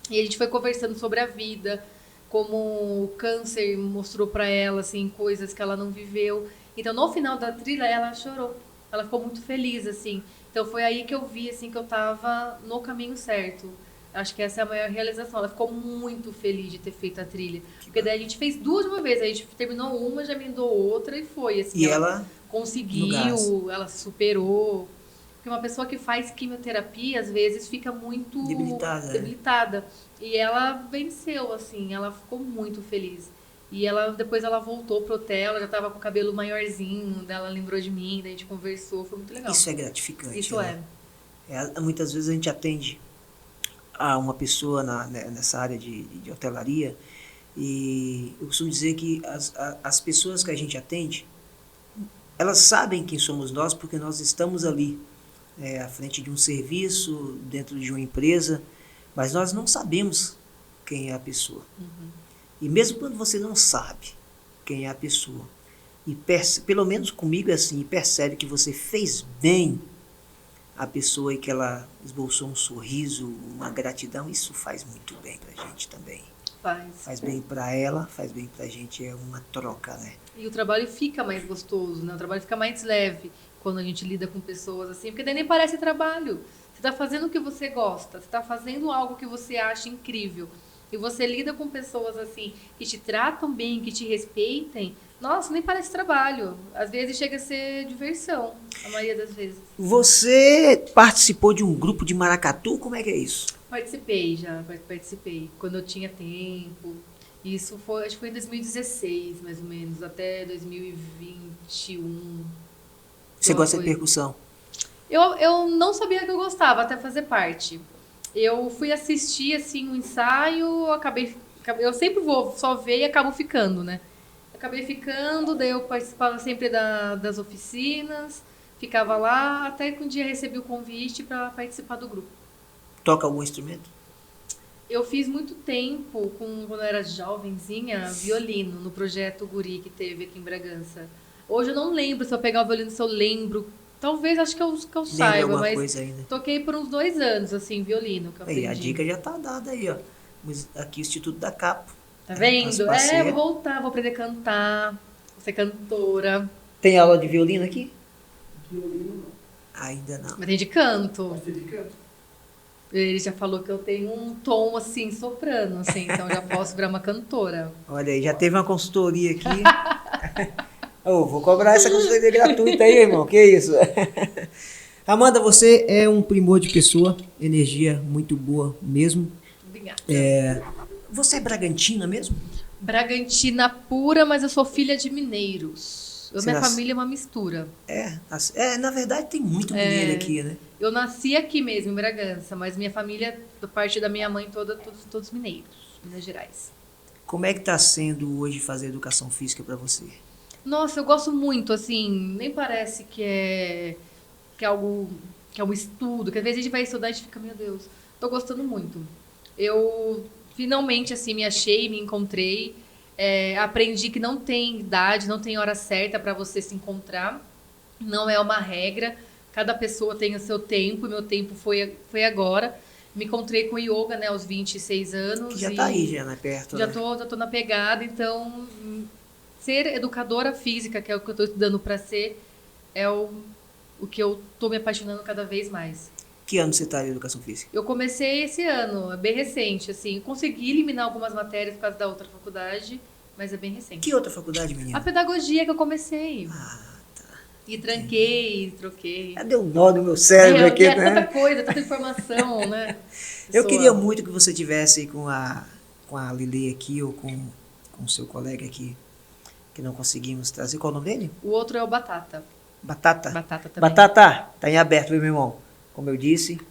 E a gente foi conversando sobre a vida, como o câncer mostrou pra ela, assim, coisas que ela não viveu. Então, no final da trilha, ela chorou. Ela ficou muito feliz, assim. Então, foi aí que eu vi, assim, que eu tava no caminho certo. Acho que essa é a maior realização. Ela ficou muito feliz de ter feito a trilha. Porque daí a gente fez 2 de uma vez. A gente terminou uma, já emendou outra e foi, assim. E ela conseguiu, ela se superou. Porque uma pessoa que faz quimioterapia, às vezes, fica muito debilitada. E ela venceu, assim, ela ficou muito feliz. E depois ela voltou pro hotel, ela já tava com o cabelo maiorzinho, ela lembrou de mim, daí a gente conversou, foi muito legal. Isso é gratificante. Isso né? Muitas vezes a gente atende a uma pessoa nessa área de hotelaria e eu costumo dizer que as pessoas que a gente atende, elas sabem quem somos nós porque nós estamos ali, à frente de um serviço, dentro de uma empresa, mas nós não sabemos quem é a pessoa. E mesmo quando você não sabe, quem é a pessoa. E pelo menos comigo é assim, percebe que você fez bem a pessoa e que ela esboçou um sorriso, uma gratidão, isso faz muito bem pra gente também. Faz bem pra ela, faz bem pra gente, é uma troca, né? E o trabalho fica mais gostoso, né? O trabalho fica mais leve quando a gente lida com pessoas assim, porque daí nem parece trabalho. Você tá fazendo o que você gosta, você tá fazendo algo que você acha incrível. E você lida com pessoas assim, que te tratam bem, que te respeitem, nossa, nem parece trabalho. Às vezes chega a ser diversão, a maioria das vezes. Você participou de um grupo de maracatu? Como é que é isso? Participei. Quando eu tinha tempo. Isso foi, acho que foi em 2016, mais ou menos, até 2021. Você gosta de percussão? Eu não sabia que eu gostava, até fazer parte. Eu fui assistir, assim, um ensaio, eu sempre vou só ver e acabo ficando, né? Acabei ficando, daí eu participava sempre das oficinas, ficava lá, até que um dia recebi o convite para participar do grupo. Toca algum instrumento? Eu fiz muito tempo, quando eu era jovenzinha, violino, no projeto Guri que teve aqui em Bragança. Hoje eu não lembro se eu pegar o violino, se eu lembro. Talvez, acho que eu saiba, mas toquei por uns 2 anos, assim, violino, que eu aprendi. Aí, a dica já tá dada aí, ó. Aqui o Instituto da Capo. Tá vendo? Vou voltar, vou aprender a cantar, vou ser cantora. Tem aula de violino aqui? Violino não. Ainda não. Mas tem de canto. Mas tem de canto. Ele já falou que eu tenho um tom, assim, soprano, assim, então já posso virar uma cantora. Olha aí, já teve uma consultoria aqui. Vou cobrar essa consultoria gratuita aí, irmão. Que isso? Amanda, você é um primor de pessoa, energia muito boa mesmo. Obrigada. Você é bragantina mesmo? Bragantina pura, mas eu sou filha de mineiros. Minha família é uma mistura. Na verdade tem muito mineiro aqui, né? Eu nasci aqui mesmo, em Bragança, mas minha família, da parte da minha mãe toda, todos mineiros, Minas Gerais. Como é que tá sendo hoje fazer educação física para você? Nossa, eu gosto muito, assim, nem parece que é algo, que é um estudo, que às vezes a gente vai estudar e a gente fica, meu Deus, tô gostando muito. Eu finalmente, assim, me achei, me encontrei, aprendi que não tem idade, não tem hora certa para você se encontrar, não é uma regra, cada pessoa tem o seu tempo, e meu tempo foi agora. Me encontrei com yoga, né, aos 26 anos. Que já tá aí, já, né, perto. Já né? tô na pegada, então ser educadora física, que é o que eu tô estudando para ser, é o que eu tô me apaixonando cada vez mais. Que ano você tá em educação física? Eu comecei esse ano, é bem recente, assim. Consegui eliminar algumas matérias por causa da outra faculdade, mas é bem recente. Que outra faculdade, menina? A pedagogia que eu comecei. Ah, tá. E tranquei, troquei. Deu um nó no meu cérebro aqui, é né? tanta coisa, tanta informação, né? Eu queria muito que você tivesse com a Lili aqui, ou com o seu colega aqui, que não conseguimos trazer. Qual o nome dele? O outro é o Batata. Batata? Batata também. Batata, tá em aberto, viu, meu irmão? Como eu disse,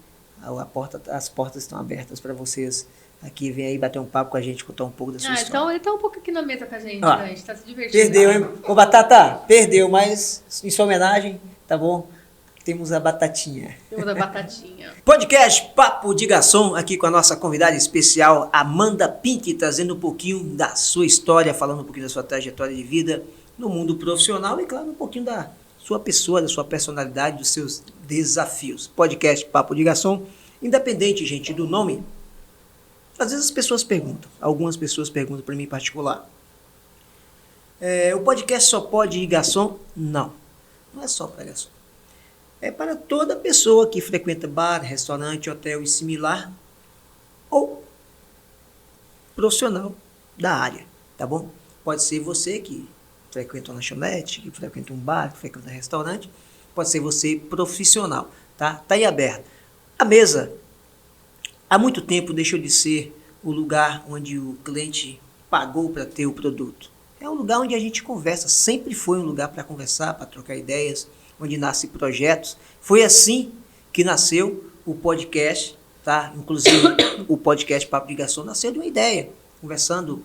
as portas estão abertas para vocês aqui. Vem aí bater um papo com a gente, contar um pouco da sua história. Então ele tá um pouco aqui na mesa com a gente, né? A gente tá se divertindo. Perdeu, hein? Ô, Batata, perdeu, mas em sua homenagem, tá bom? Temos a batatinha. Temos a batatinha. Podcast Papo de Garçom, aqui com a nossa convidada especial, Amanda Pink, trazendo um pouquinho da sua história, falando um pouquinho da sua trajetória de vida no mundo profissional e, claro, um pouquinho da sua pessoa, da sua personalidade, dos seus desafios. Podcast Papo de Garçom, independente, gente, do nome. Às vezes as pessoas perguntam, algumas pessoas perguntam para mim em particular. O podcast só pode ir garçom? Não, não é só para garçom. É para toda pessoa que frequenta bar, restaurante, hotel e similar, ou profissional da área, tá bom? Pode ser você que frequenta uma lanchonete, que frequenta um bar, que frequenta um restaurante, pode ser você profissional, tá? Tá em aberto. A mesa, há muito tempo deixou de ser o lugar onde o cliente pagou para ter o produto. É um lugar onde a gente conversa, sempre foi um lugar para conversar, para trocar ideias, onde nascem projetos. Foi assim que nasceu o podcast, tá? Inclusive o podcast Papo de Garçom nasceu de uma ideia, conversando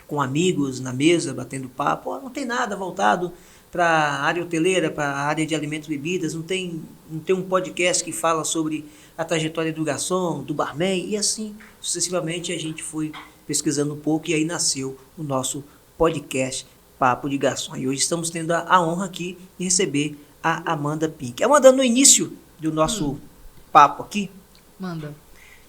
com amigos na mesa, batendo papo. Não tem nada voltado para a área hoteleira, para a área de alimentos e bebidas, não tem um podcast que fala sobre a trajetória do garçom, do barman, e assim sucessivamente a gente foi pesquisando um pouco e aí nasceu o nosso podcast Papo de Garçom. E hoje estamos tendo a honra aqui de receber a Amanda Pink. Amanda, no início do nosso papo aqui, Manda.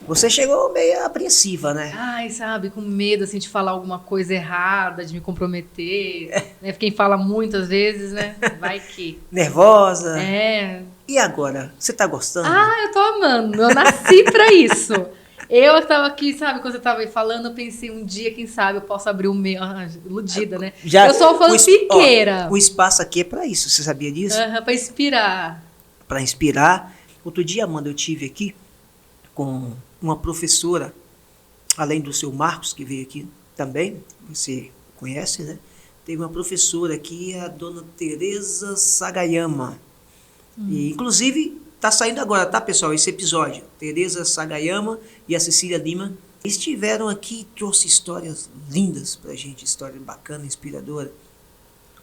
você chegou meio apreensiva, né? Ai, sabe, com medo, assim, de falar alguma coisa errada, de me comprometer. Né? Quem fala muitas vezes, né? Vai que. Nervosa. É. E agora? Você tá gostando? Ah, eu tô amando. Eu nasci pra isso. Eu tava aqui, sabe, quando você tava aí falando, eu pensei um dia, quem sabe, eu posso abrir o meu. Ah, iludida, né? Eu sou fanfiqueira. O espaço aqui é pra isso, você sabia disso? Pra inspirar. Para inspirar. Outro dia, Amanda, eu tive aqui com uma professora, além do seu Marcos, que veio aqui também, você conhece, né? Teve uma professora aqui, a dona Tereza Sagayama. E, inclusive, tá saindo agora, tá, pessoal, esse episódio. Tereza Sagayama e a Cecília Lima estiveram aqui e trouxe histórias lindas pra gente, história bacana, inspiradora.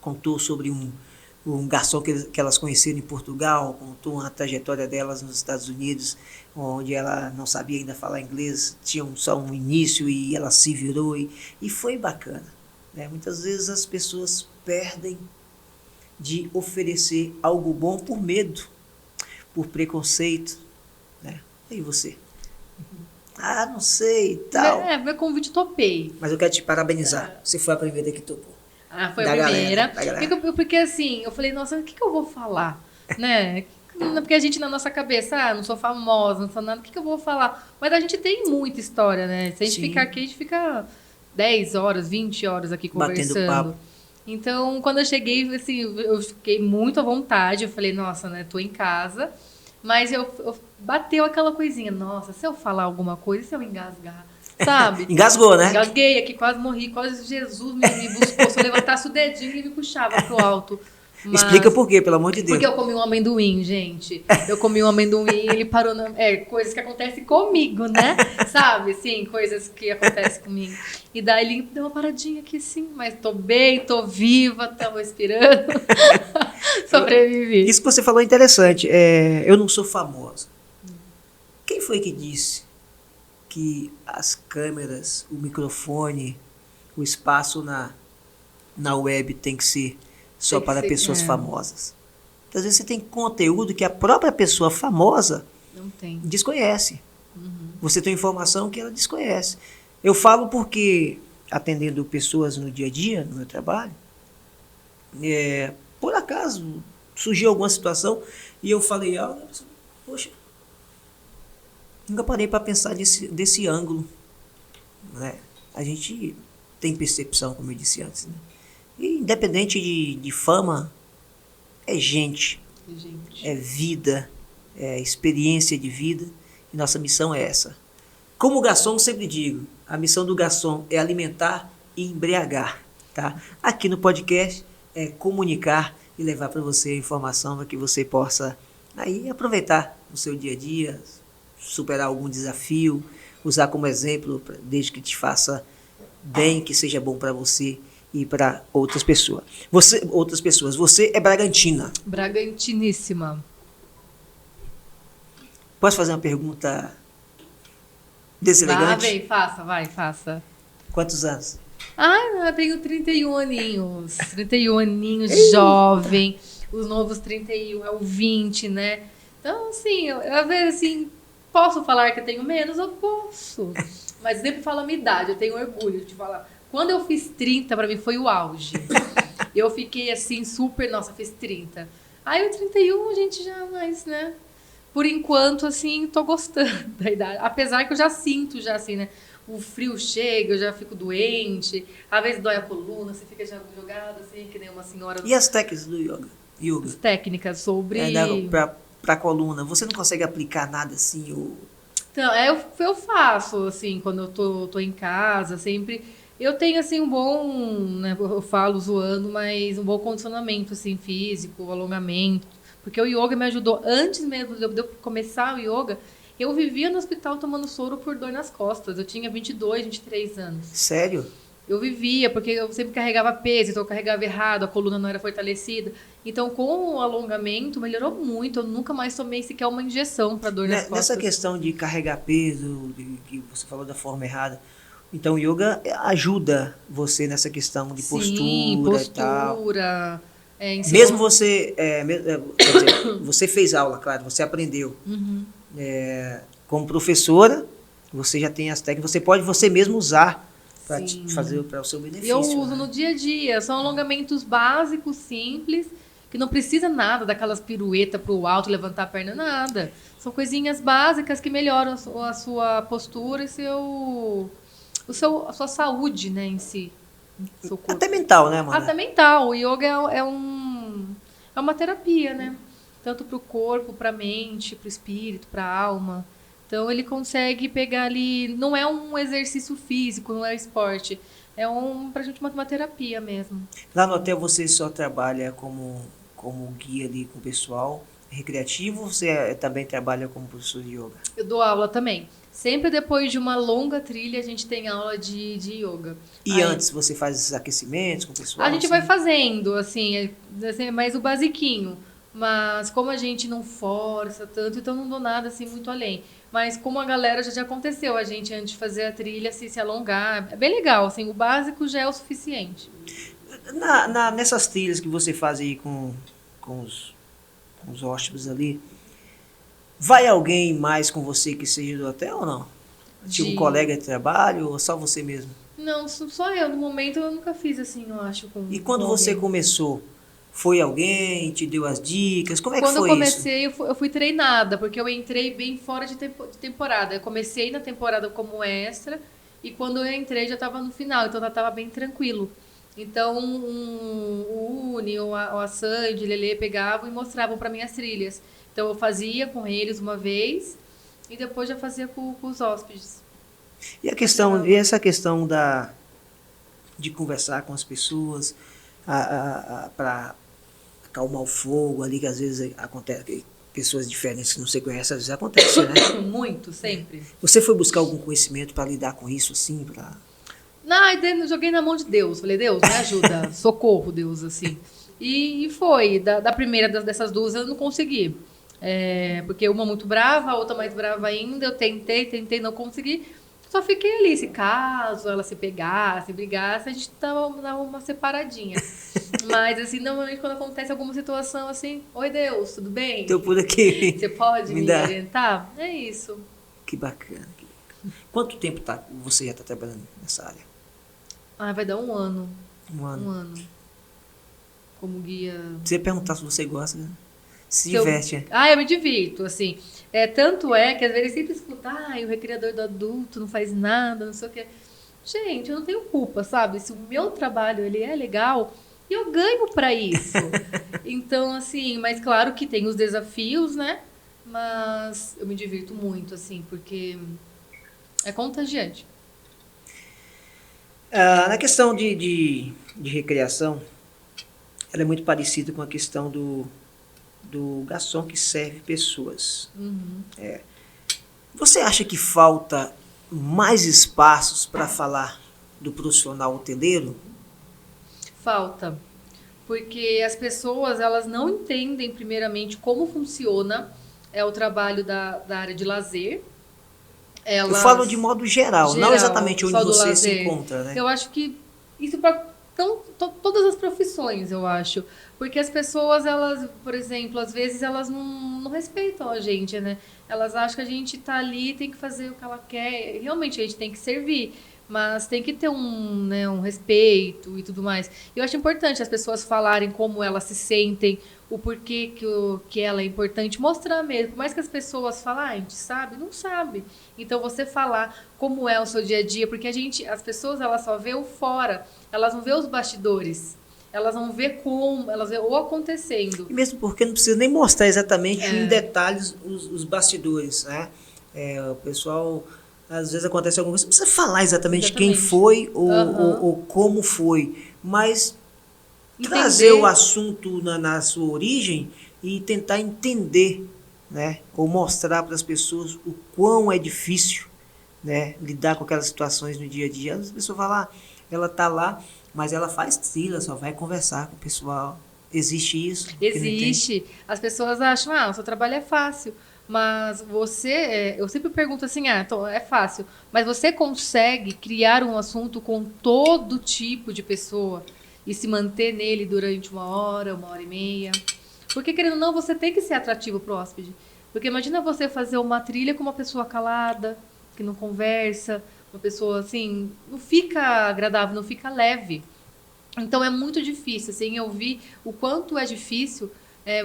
Contou sobre um garçom que elas conheceram em Portugal, contou a trajetória delas nos Estados Unidos, onde ela não sabia ainda falar inglês, tinha só um início e ela se virou e foi bacana. Né? Muitas vezes as pessoas perdem de oferecer algo bom por medo, por preconceito. Né? E você? Ah, não sei e tal. Meu convite topei. Mas eu quero te parabenizar. Você foi a primeira que topou. Ah, foi Da a primeira. galera. Porque assim, eu falei, nossa, o que eu vou falar? Né? Porque a gente na nossa cabeça, não sou famosa, não sou nada, o que eu vou falar? Mas a gente tem muita história, né? Se a gente Sim. ficar aqui, a gente fica 10 horas, 20 horas aqui Batendo conversando. papo. Então, quando eu cheguei, assim, eu fiquei muito à vontade. Eu falei, nossa, né? Tô em casa. Mas eu bateu aquela coisinha. Nossa, se eu falar alguma coisa, se eu engasgar, sabe? Engasgou, né? Engasguei aqui, quase morri, quase Jesus me buscou. Se eu levantasse o dedinho, ele me puxava pro alto. Mas... Explica por quê, pelo amor de Deus. Porque eu comi um amendoim, gente. Eu comi um amendoim, ele parou na... coisas que acontecem comigo, né? Sabe? Sim, coisas que acontecem comigo. E daí ele deu uma paradinha aqui, sim. Mas tô bem, tô viva, tô respirando. Sobrevivi. Isso que você falou é interessante. Eu não sou famosa. Quem foi que disse que as câmeras, o microfone, o espaço na web tem que ser só Tem que para ser, pessoas famosas? Às vezes você tem conteúdo que a própria pessoa famosa Não tem. desconhece. Você tem informação que ela desconhece. Eu falo porque, atendendo pessoas no dia a dia, no meu trabalho, por acaso surgiu alguma situação e eu falei algo, poxa, nunca parei para pensar desse ângulo. Né? A gente tem percepção, como eu disse antes. Né? E independente de fama, é gente, é vida, é experiência de vida. E nossa missão é essa. Como garçom, sempre digo, a missão do garçom é alimentar e embriagar. Tá? Aqui no podcast é comunicar e levar para você a informação para que você possa aí aproveitar no seu dia a dia, superar algum desafio, usar como exemplo, desde que te faça bem, que seja bom para você e para outras pessoas. Você é bragantina. Bragantiníssima. Posso fazer uma pergunta deselegante? Faça. Quantos anos? Ai, eu tenho 31 aninhos. 31 aninhos, jovem. Os novos 31 é o 20, né? Então, assim, eu, às vezes, assim, posso falar que eu tenho menos? Eu posso. Mas sempre falo a minha idade, eu tenho orgulho de falar. Quando eu fiz 30, pra mim foi o auge. Eu fiquei assim, super, nossa, fiz 30. Aí o 31, a gente já mais, né? Por enquanto, assim, tô gostando da idade. Apesar que eu já sinto, já assim, né? O frio chega, eu já fico doente. Às vezes dói a coluna, você fica já jogada, assim, que nem uma senhora. E as técnicas do yoga? As técnicas sobre... Pra coluna, você não consegue aplicar nada assim? Então, eu faço, assim, quando eu tô em casa, sempre... Eu tenho, assim, um bom, né, eu falo zoando, mas um bom condicionamento, assim, físico, alongamento. Porque o yoga me ajudou, antes mesmo de eu começar o yoga, eu vivia no hospital tomando soro por dor nas costas. Eu tinha 22, 23 anos. Sério? Eu vivia, porque eu sempre carregava peso, então eu carregava errado, a coluna não era fortalecida. Então, com o alongamento, melhorou muito. Eu nunca mais tomei sequer uma injeção para dor nas costas. Nessa questão de carregar peso, que você falou da forma errada, Então, o yoga ajuda você nessa questão de postura e tal. Postura. Mesmo você, quer dizer, você fez aula, claro, você aprendeu. Uhum. Como professora, você já tem as técnicas, você pode você mesmo usar para Sim. fazer para o seu benefício. Eu uso né? no dia a dia. São alongamentos básicos, simples, que não precisa nada daquelas piruetas pro alto, levantar a perna, nada. São coisinhas básicas que melhoram a sua postura e a sua saúde, né, em si. Seu corpo. Até mental, né, Amanda? Até mental. O yoga é uma terapia, né? Tanto para o corpo, para a mente, para o espírito, para a alma. Então ele consegue pegar ali. Não é um exercício físico, não é esporte. É pra gente uma terapia mesmo. Lá no hotel você só trabalha como guia ali com o pessoal recreativo, ou você também trabalha como professor de yoga? Eu dou aula também. Sempre depois de uma longa trilha, a gente tem aula de yoga. E Aí, antes você faz esses aquecimentos com o pessoal? a gente vai fazendo, assim, é mais o basiquinho. Mas como a gente não força tanto, então não dou nada assim muito além. Mas como a galera já aconteceu, a gente antes de fazer a trilha se alongar. É bem legal, assim, o básico já é o suficiente. Nessas trilhas que você faz aí com os hóspedes ali, vai alguém mais com você que seja do hotel ou não? Tipo um colega de trabalho ou só você mesmo? Não, só eu. No momento eu nunca fiz assim, eu acho. E quando com você alguém. começou, foi alguém, te deu as dicas? Como é que Quando eu foi isso? comecei, eu fui treinada, porque eu entrei bem fora de temporada. Eu comecei na temporada como extra, e quando eu entrei já estava no final, então já estava bem tranquilo. Então, o Uni, ou a Sandy, o Lelê pegavam e mostravam para mim as trilhas. Então, eu fazia com eles uma vez, e depois já fazia com os hóspedes. E essa questão de conversar com as pessoas para acalmar o fogo ali, que às vezes acontece, que pessoas diferentes que não se conhecem, às vezes acontece, né? Muito, sempre. Você foi buscar algum conhecimento para lidar com isso, assim, Não, eu joguei na mão de Deus. Falei, Deus, me ajuda. Socorro, Deus, assim. E foi. Da primeira dessas duas eu não consegui. Porque uma muito brava, a outra mais brava ainda. Eu tentei, não consegui. Só fiquei ali. Se caso ela se pegasse, brigasse, a gente dava uma separadinha. Mas, assim, normalmente quando acontece alguma situação assim, oi, Deus, tudo bem? Tô por aqui. Você pode me dá. orientar? É isso. Que bacana. Quanto tempo você já está trabalhando nessa área? Vai dar um ano. Um ano. Um ano. Como guia. Você ia perguntar se você gosta, né? Se Eu diverte. eu me divirto, assim. Tanto é que às vezes sempre escuta, o recreador do adulto não faz nada, não sei o quê. Gente, eu não tenho culpa, sabe? Se o meu trabalho ele é legal, eu ganho pra isso. Então, assim, mas claro que tem os desafios, né? Mas eu me divirto muito, assim, porque é contagiante. Na questão de recreação, ela é muito parecida com a questão do garçom que serve pessoas. Uhum. Você acha que falta mais espaços para falar do profissional hoteleiro? Falta. Porque as pessoas, elas não entendem, primeiramente, como funciona o trabalho da área de lazer. Eu falo de modo geral, não exatamente onde só do você se lazer. encontra, né? Eu acho que isso para todas as profissões, eu acho. Porque as pessoas, elas, por exemplo, às vezes elas não respeitam a gente, né? Elas acham que a gente tá ali, tem que fazer o que ela quer. Realmente, a gente tem que servir. Mas tem que ter um respeito e tudo mais. Eu acho importante as pessoas falarem como elas se sentem, o porquê que ela é importante, mostrar mesmo. Por mais que as pessoas falem, a gente sabe? Não sabe. Então, você falar como é o seu dia a dia, porque as pessoas, elas só vê o fora, elas não vê os bastidores. Elas vão ver como, elas vê o acontecendo. E mesmo porque não precisa nem mostrar exatamente em detalhes os bastidores, né? O pessoal, às vezes acontece alguma coisa, não precisa falar exatamente quem foi ou como foi, mas trazer o assunto na sua origem e tentar entender, né? Ou mostrar para as pessoas o quão é difícil, né? Lidar com aquelas situações no dia a dia. As pessoas falam, ela está lá, mas ela faz trilha, só vai conversar com o pessoal. Existe isso? Existe. As pessoas acham, o seu trabalho é fácil. Mas eu sempre pergunto assim, então é fácil, mas você consegue criar um assunto com todo tipo de pessoa e se manter nele durante 1 hora, 1 hora e meia? Porque, querendo ou não, você tem que ser atrativo pro hóspede. Porque imagina você fazer uma trilha com uma pessoa calada, que não conversa, uma pessoa assim, não fica agradável, não fica leve. Então é muito difícil, assim, eu vi o quanto é difícil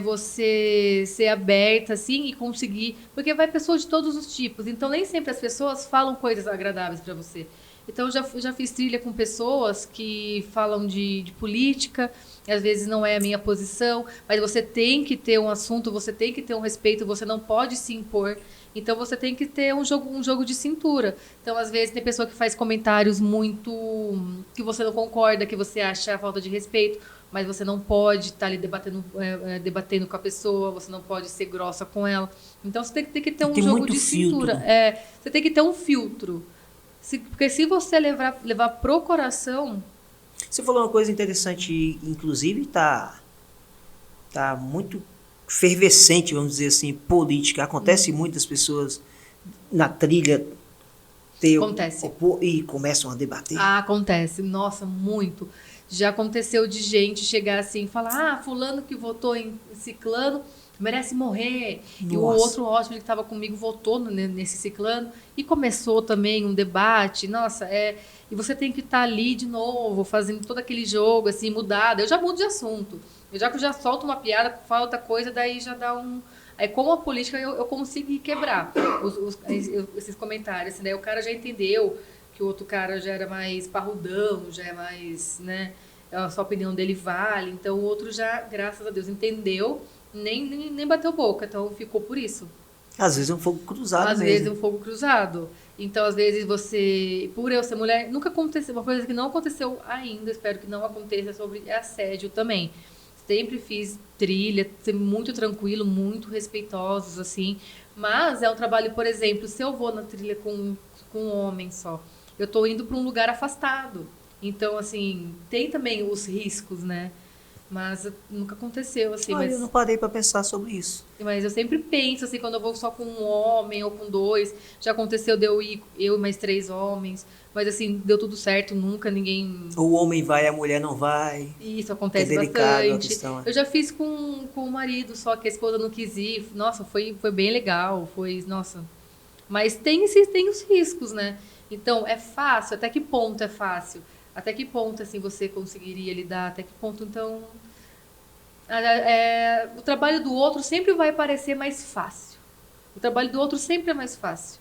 você ser aberta, assim, e conseguir. Porque vai pessoas de todos os tipos, então nem sempre as pessoas falam coisas agradáveis para você. Então, eu já fiz trilha com pessoas que falam de política, e às vezes não é a minha posição, mas você tem que ter um assunto, você tem que ter um respeito, você não pode se impor. Então, você tem que ter um jogo de cintura. Então, às vezes, tem pessoa que faz comentários muito que você não concorda, que você acha falta de respeito, mas você não pode estar ali debatendo com a pessoa, você não pode ser grossa com ela. Então, você tem que ter um jogo de cintura. Você tem que ter um filtro. Porque se você levar pro coração... Você falou uma coisa interessante, inclusive tá muito fervescente, vamos dizer assim, política. Acontece muitas pessoas na trilha Acontece. E começam a debater. Acontece. Nossa, muito. Já aconteceu de gente chegar assim e falar, fulano que votou em ciclano merece morrer. Nossa. E o outro hóspede que estava comigo votou nesse ciclano e começou também um debate. Nossa, e você tem que estar ali de novo, fazendo todo aquele jogo, assim, mudado. Eu já mudo de assunto. Eu já solto uma piada, falo outra coisa, daí já dá um... Aí, como a política, eu consigo quebrar esses comentários. Assim, daí o cara já entendeu que o outro cara já era mais parrudão, já é mais, né? A sua opinião dele vale. Então, o outro já, graças a Deus, entendeu, nem bateu boca. Então, ficou por isso. Às vezes é um fogo cruzado Às vezes é um fogo cruzado. Então, às vezes você... Por eu ser mulher, nunca aconteceu... Uma coisa que não aconteceu ainda, espero que não aconteça, sobre assédio também. Sempre fiz trilha, ser muito tranquilo, muito respeitosos, assim. Mas é um trabalho, por exemplo, se eu vou na trilha com um homem só, eu tô indo para um lugar afastado. Então, assim, tem também os riscos, né? Mas nunca aconteceu, assim. Eu não parei para pensar sobre isso. Mas eu sempre penso, assim, quando eu vou só com um homem ou com dois. Já aconteceu de eu ir, eu e mais 3 homens. Mas, assim, deu tudo certo, nunca ninguém... O homem vai, a mulher não vai. Isso acontece bastante. Eu já fiz com o marido, só que a esposa não quis ir. Nossa, foi bem legal. Nossa. Mas tem os riscos, né? Então, é fácil? Até que ponto é fácil? Até que ponto, assim, você conseguiria lidar? Até que ponto, então... o trabalho do outro sempre vai parecer mais fácil. O trabalho do outro sempre é mais fácil.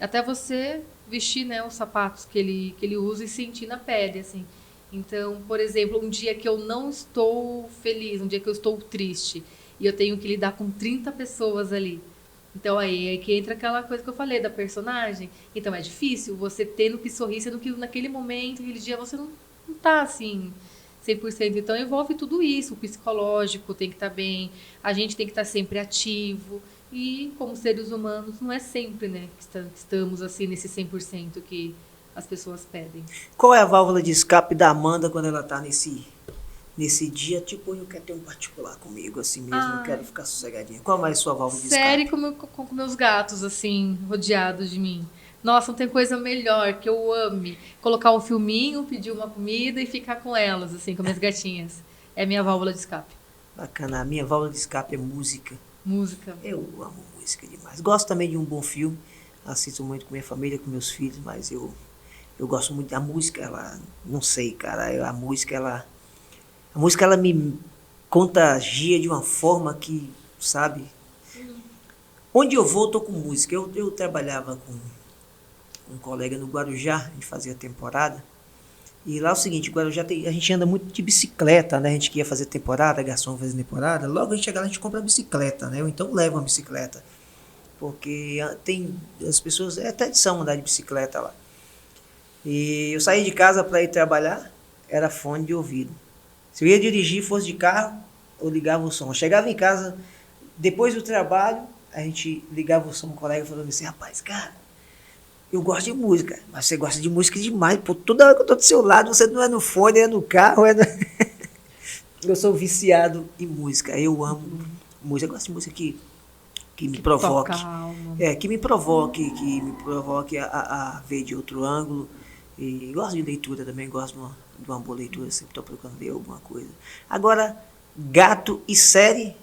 Até você vestir, né, os sapatos que ele usa e sentir na pele, assim. Então, por exemplo, um dia que eu não estou feliz, um dia que eu estou triste, e eu tenho que lidar com 30 pessoas ali. Então, aí que entra aquela coisa que eu falei da personagem. Então, é difícil você tendo que sorrir, sendo que naquele momento, aquele dia, você não tá, assim, 100%. Então, envolve tudo isso. O psicológico tem que estar bem, a gente tem que estar sempre ativo. E, como seres humanos, não é sempre, né, que estamos, assim, nesse 100% que as pessoas pedem. Qual é a válvula de escape da Amanda quando ela tá nesse dia? Tipo, eu quero ter um particular comigo, assim mesmo, eu quero ficar sossegadinha. Qual mais é a sua válvula de escape? Série com meus gatos, assim, rodeados de mim. Nossa, não tem coisa melhor que eu ame. Colocar um filminho, pedir uma comida e ficar com elas, assim, com minhas gatinhas. É minha válvula de escape. Bacana. A minha válvula de escape é música. Música. Eu amo música demais. Gosto também de um bom filme. Assisto muito com minha família, com meus filhos, mas eu gosto muito da música. Ela, não sei, cara, a música ela me contagia de uma forma que, sabe? Onde eu vou, eu tô com música. Eu trabalhava com um colega no Guarujá, a gente fazia temporada. E lá é o seguinte, Guarujá a gente anda muito de bicicleta, né? A gente que ia fazer temporada, garçom fazer temporada. Logo a gente chega lá, a gente compra uma bicicleta, né? Ou então leva uma bicicleta. Porque as pessoas, é tradição andar de bicicleta lá. E eu saí de casa para ir trabalhar, era fone de ouvido. Se eu ia dirigir, fosse de carro, eu ligava o som. Eu chegava em casa, depois do trabalho, a gente ligava o som, um colega falando assim, rapaz, cara, eu gosto de música, mas você gosta de música demais, pô, toda hora que eu tô do seu lado, você não é no fone, é no carro, Eu sou viciado em música, eu amo música, eu gosto de música que que me provoque. Toca a alma. Que me provoque a ver de outro ângulo. E gosto de leitura também, gosto de uma boa leitura, sempre estou procurando ler alguma coisa. Agora, gato e série,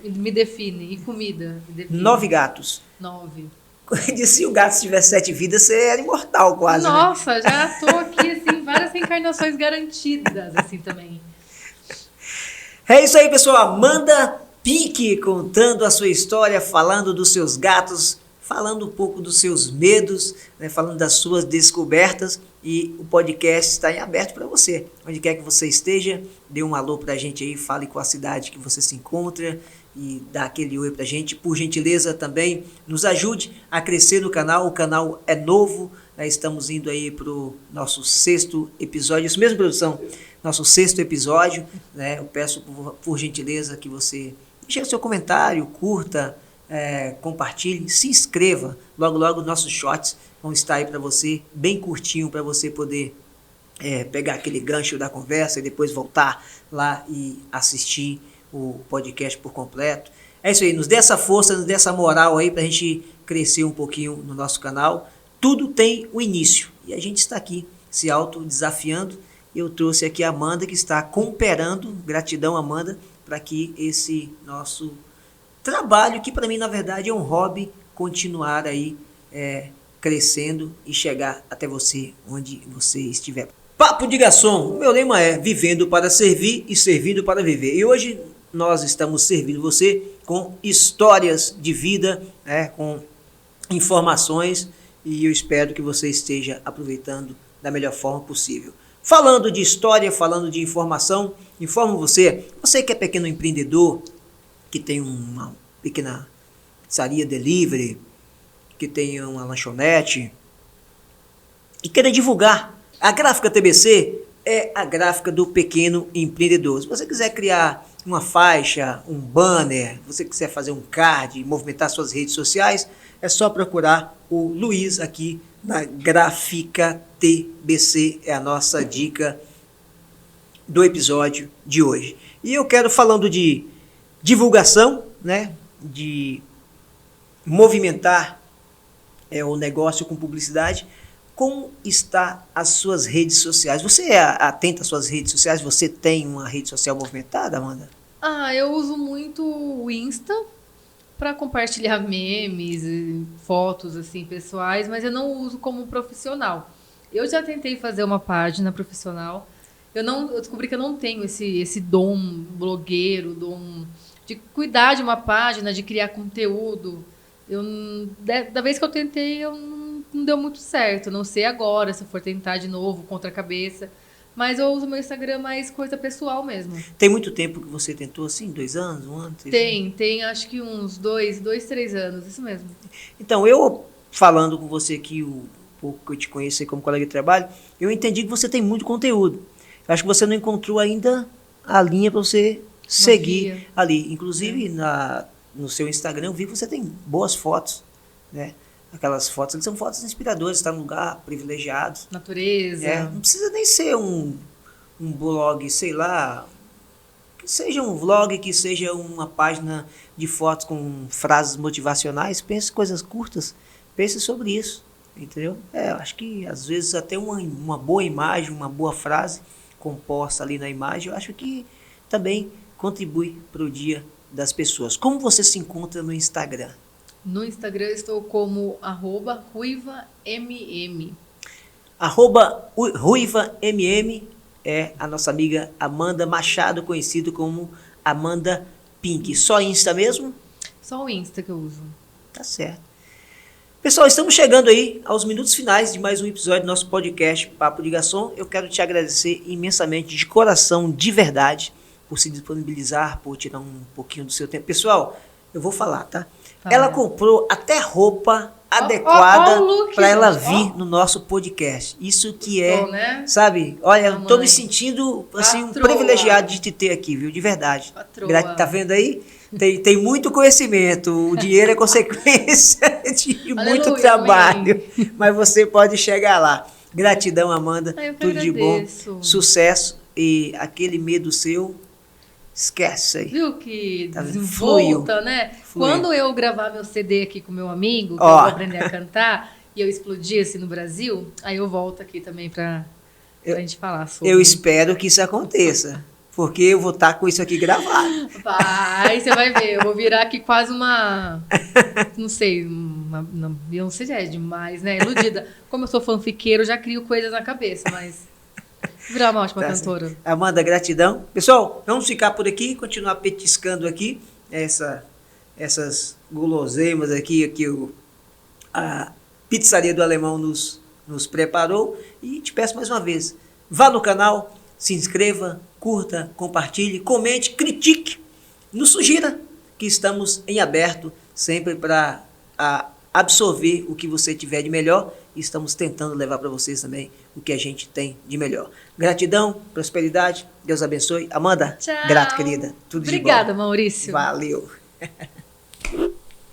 Me define. E comida? Me define. 9 gatos. 9. Se o gato tivesse 7 vidas, você era imortal quase, né? Nossa, já tô aqui, assim, várias reencarnações garantidas, assim, também. É isso aí, pessoal. Amanda Pink contando a sua história, falando dos seus gatos, falando um pouco dos seus medos, né, falando das suas descobertas. E o podcast está em aberto para você. Onde quer que você esteja, dê um alô para a gente aí, fale com a cidade que você se encontra e dá aquele oi para a gente. Por gentileza também, nos ajude a crescer no canal. O canal é novo, né, estamos indo aí para o nosso 6º episódio. Isso mesmo, produção? Nosso 6º episódio. Né, eu peço por gentileza que você deixe o seu comentário, curta, compartilhe, se inscreva. Logo, logo nossos shorts vão estar aí para você, bem curtinho, para você poder pegar aquele gancho da conversa e depois voltar lá e assistir o podcast por completo. É isso aí, nos dê essa força, nos dê essa moral aí para a gente crescer um pouquinho no nosso canal. Tudo tem um início e a gente está aqui se autodesafiando. Eu trouxe aqui a Amanda, que está cooperando, gratidão, Amanda, para que esse nosso trabalho, que para mim na verdade é um hobby, continuar aí crescendo e chegar até você onde você estiver. Papo de Garçom, o meu lema é vivendo para servir e servindo para viver. E hoje nós estamos servindo você com histórias de vida, com informações, e eu espero que você esteja aproveitando da melhor forma possível. Falando de história, falando de informação, informo você que é pequeno empreendedor, que tem uma pequena pizzaria delivery, que tem uma lanchonete e queira divulgar. A Gráfica TBC é a gráfica do pequeno empreendedor. Se você quiser criar uma faixa, um banner, você quiser fazer um card, movimentar suas redes sociais, é só procurar o Luiz aqui na Gráfica TBC, é a nossa dica do episódio de hoje. E eu quero, falando de divulgação, né, de movimentar o negócio com publicidade, como está as suas redes sociais? Você é atenta às suas redes sociais? Você tem uma rede social movimentada, Amanda? Eu uso muito o Insta para compartilhar memes e fotos assim pessoais, mas eu não uso como profissional. Eu já tentei fazer uma página profissional. Eu descobri que eu não tenho esse dom blogueiro, dom de cuidar de uma página, de criar conteúdo. Da vez que eu tentei, não deu muito certo. Não sei agora se eu for tentar de novo, contra a cabeça. Mas eu uso meu Instagram mais coisa pessoal mesmo. Tem muito tempo que você tentou assim? 2 anos, 1 ano? 3 anos? Tem acho que uns 2, 3 anos, isso mesmo. Então, eu falando com você aqui, o pouco que eu te conheço aí como colega de trabalho, eu entendi que você tem muito conteúdo. Eu acho que você não encontrou ainda a linha para você seguir ali. Inclusive, no seu Instagram, eu vi que você tem boas fotos, né? Aquelas fotos, eles são fotos inspiradoras, está num lugar privilegiado. Natureza. Não precisa nem ser um blog, sei lá, que seja um vlog, que seja uma página de fotos com frases motivacionais. Pense coisas curtas, pense sobre isso, entendeu? Eu acho que às vezes até uma boa imagem, uma boa frase composta ali na imagem, eu acho que também contribui para o dia das pessoas. Como você se encontra no Instagram? No Instagram eu estou como @ruivamm. @ruivamm é a nossa amiga Amanda Machado, conhecido como Amanda Pink. Só Insta mesmo? Só o Insta que eu uso. Tá certo. Pessoal, estamos chegando aí aos minutos finais de mais um episódio do nosso podcast Papo de Garçom. Eu quero te agradecer imensamente, de coração, de verdade, por se disponibilizar, por tirar um pouquinho do seu tempo. Pessoal, eu vou falar, tá? Ela comprou até roupa adequada para ela vir no nosso podcast. Isso que né? Sabe? Olha, eu tô me sentindo assim, um privilegiado de te ter aqui, viu? De verdade. Tá vendo aí? Tem muito conhecimento. O dinheiro é consequência de muito trabalho. Amém. Mas você pode chegar lá. Gratidão, Amanda. Tudo de bom. Sucesso. E aquele medo seu, Esquece aí. Viu que Tá vendo? desenvolta, né? Fluiu. Quando eu gravar meu CD aqui com meu amigo, que Ó. eu vou aprender a cantar, e eu explodir assim no Brasil, aí eu volto aqui também pra gente falar sobre. Eu espero que isso aconteça, porque eu vou estar com isso aqui gravado. Vai, você vai ver. Eu vou virar aqui quase uma. Não sei, eu não sei se é demais, né? Iludida. Como eu sou fanfiqueiro, eu já crio coisas na cabeça, mas. Vou virar uma ótima Tá cantora. certo. Amanda, gratidão. Pessoal, vamos ficar por aqui, continuar petiscando aqui essas guloseimas aqui a pizzaria do Alemão nos preparou. E te peço mais uma vez, vá no canal, se inscreva, curta, compartilhe, comente, critique, nos sugira, que estamos em aberto sempre para absorver o que você tiver de melhor e estamos tentando levar para vocês também o que a gente tem de melhor. Gratidão, prosperidade, Deus abençoe. Amanda, Tchau. grato, querida. Tudo de bom. Obrigada, Maurício. Valeu.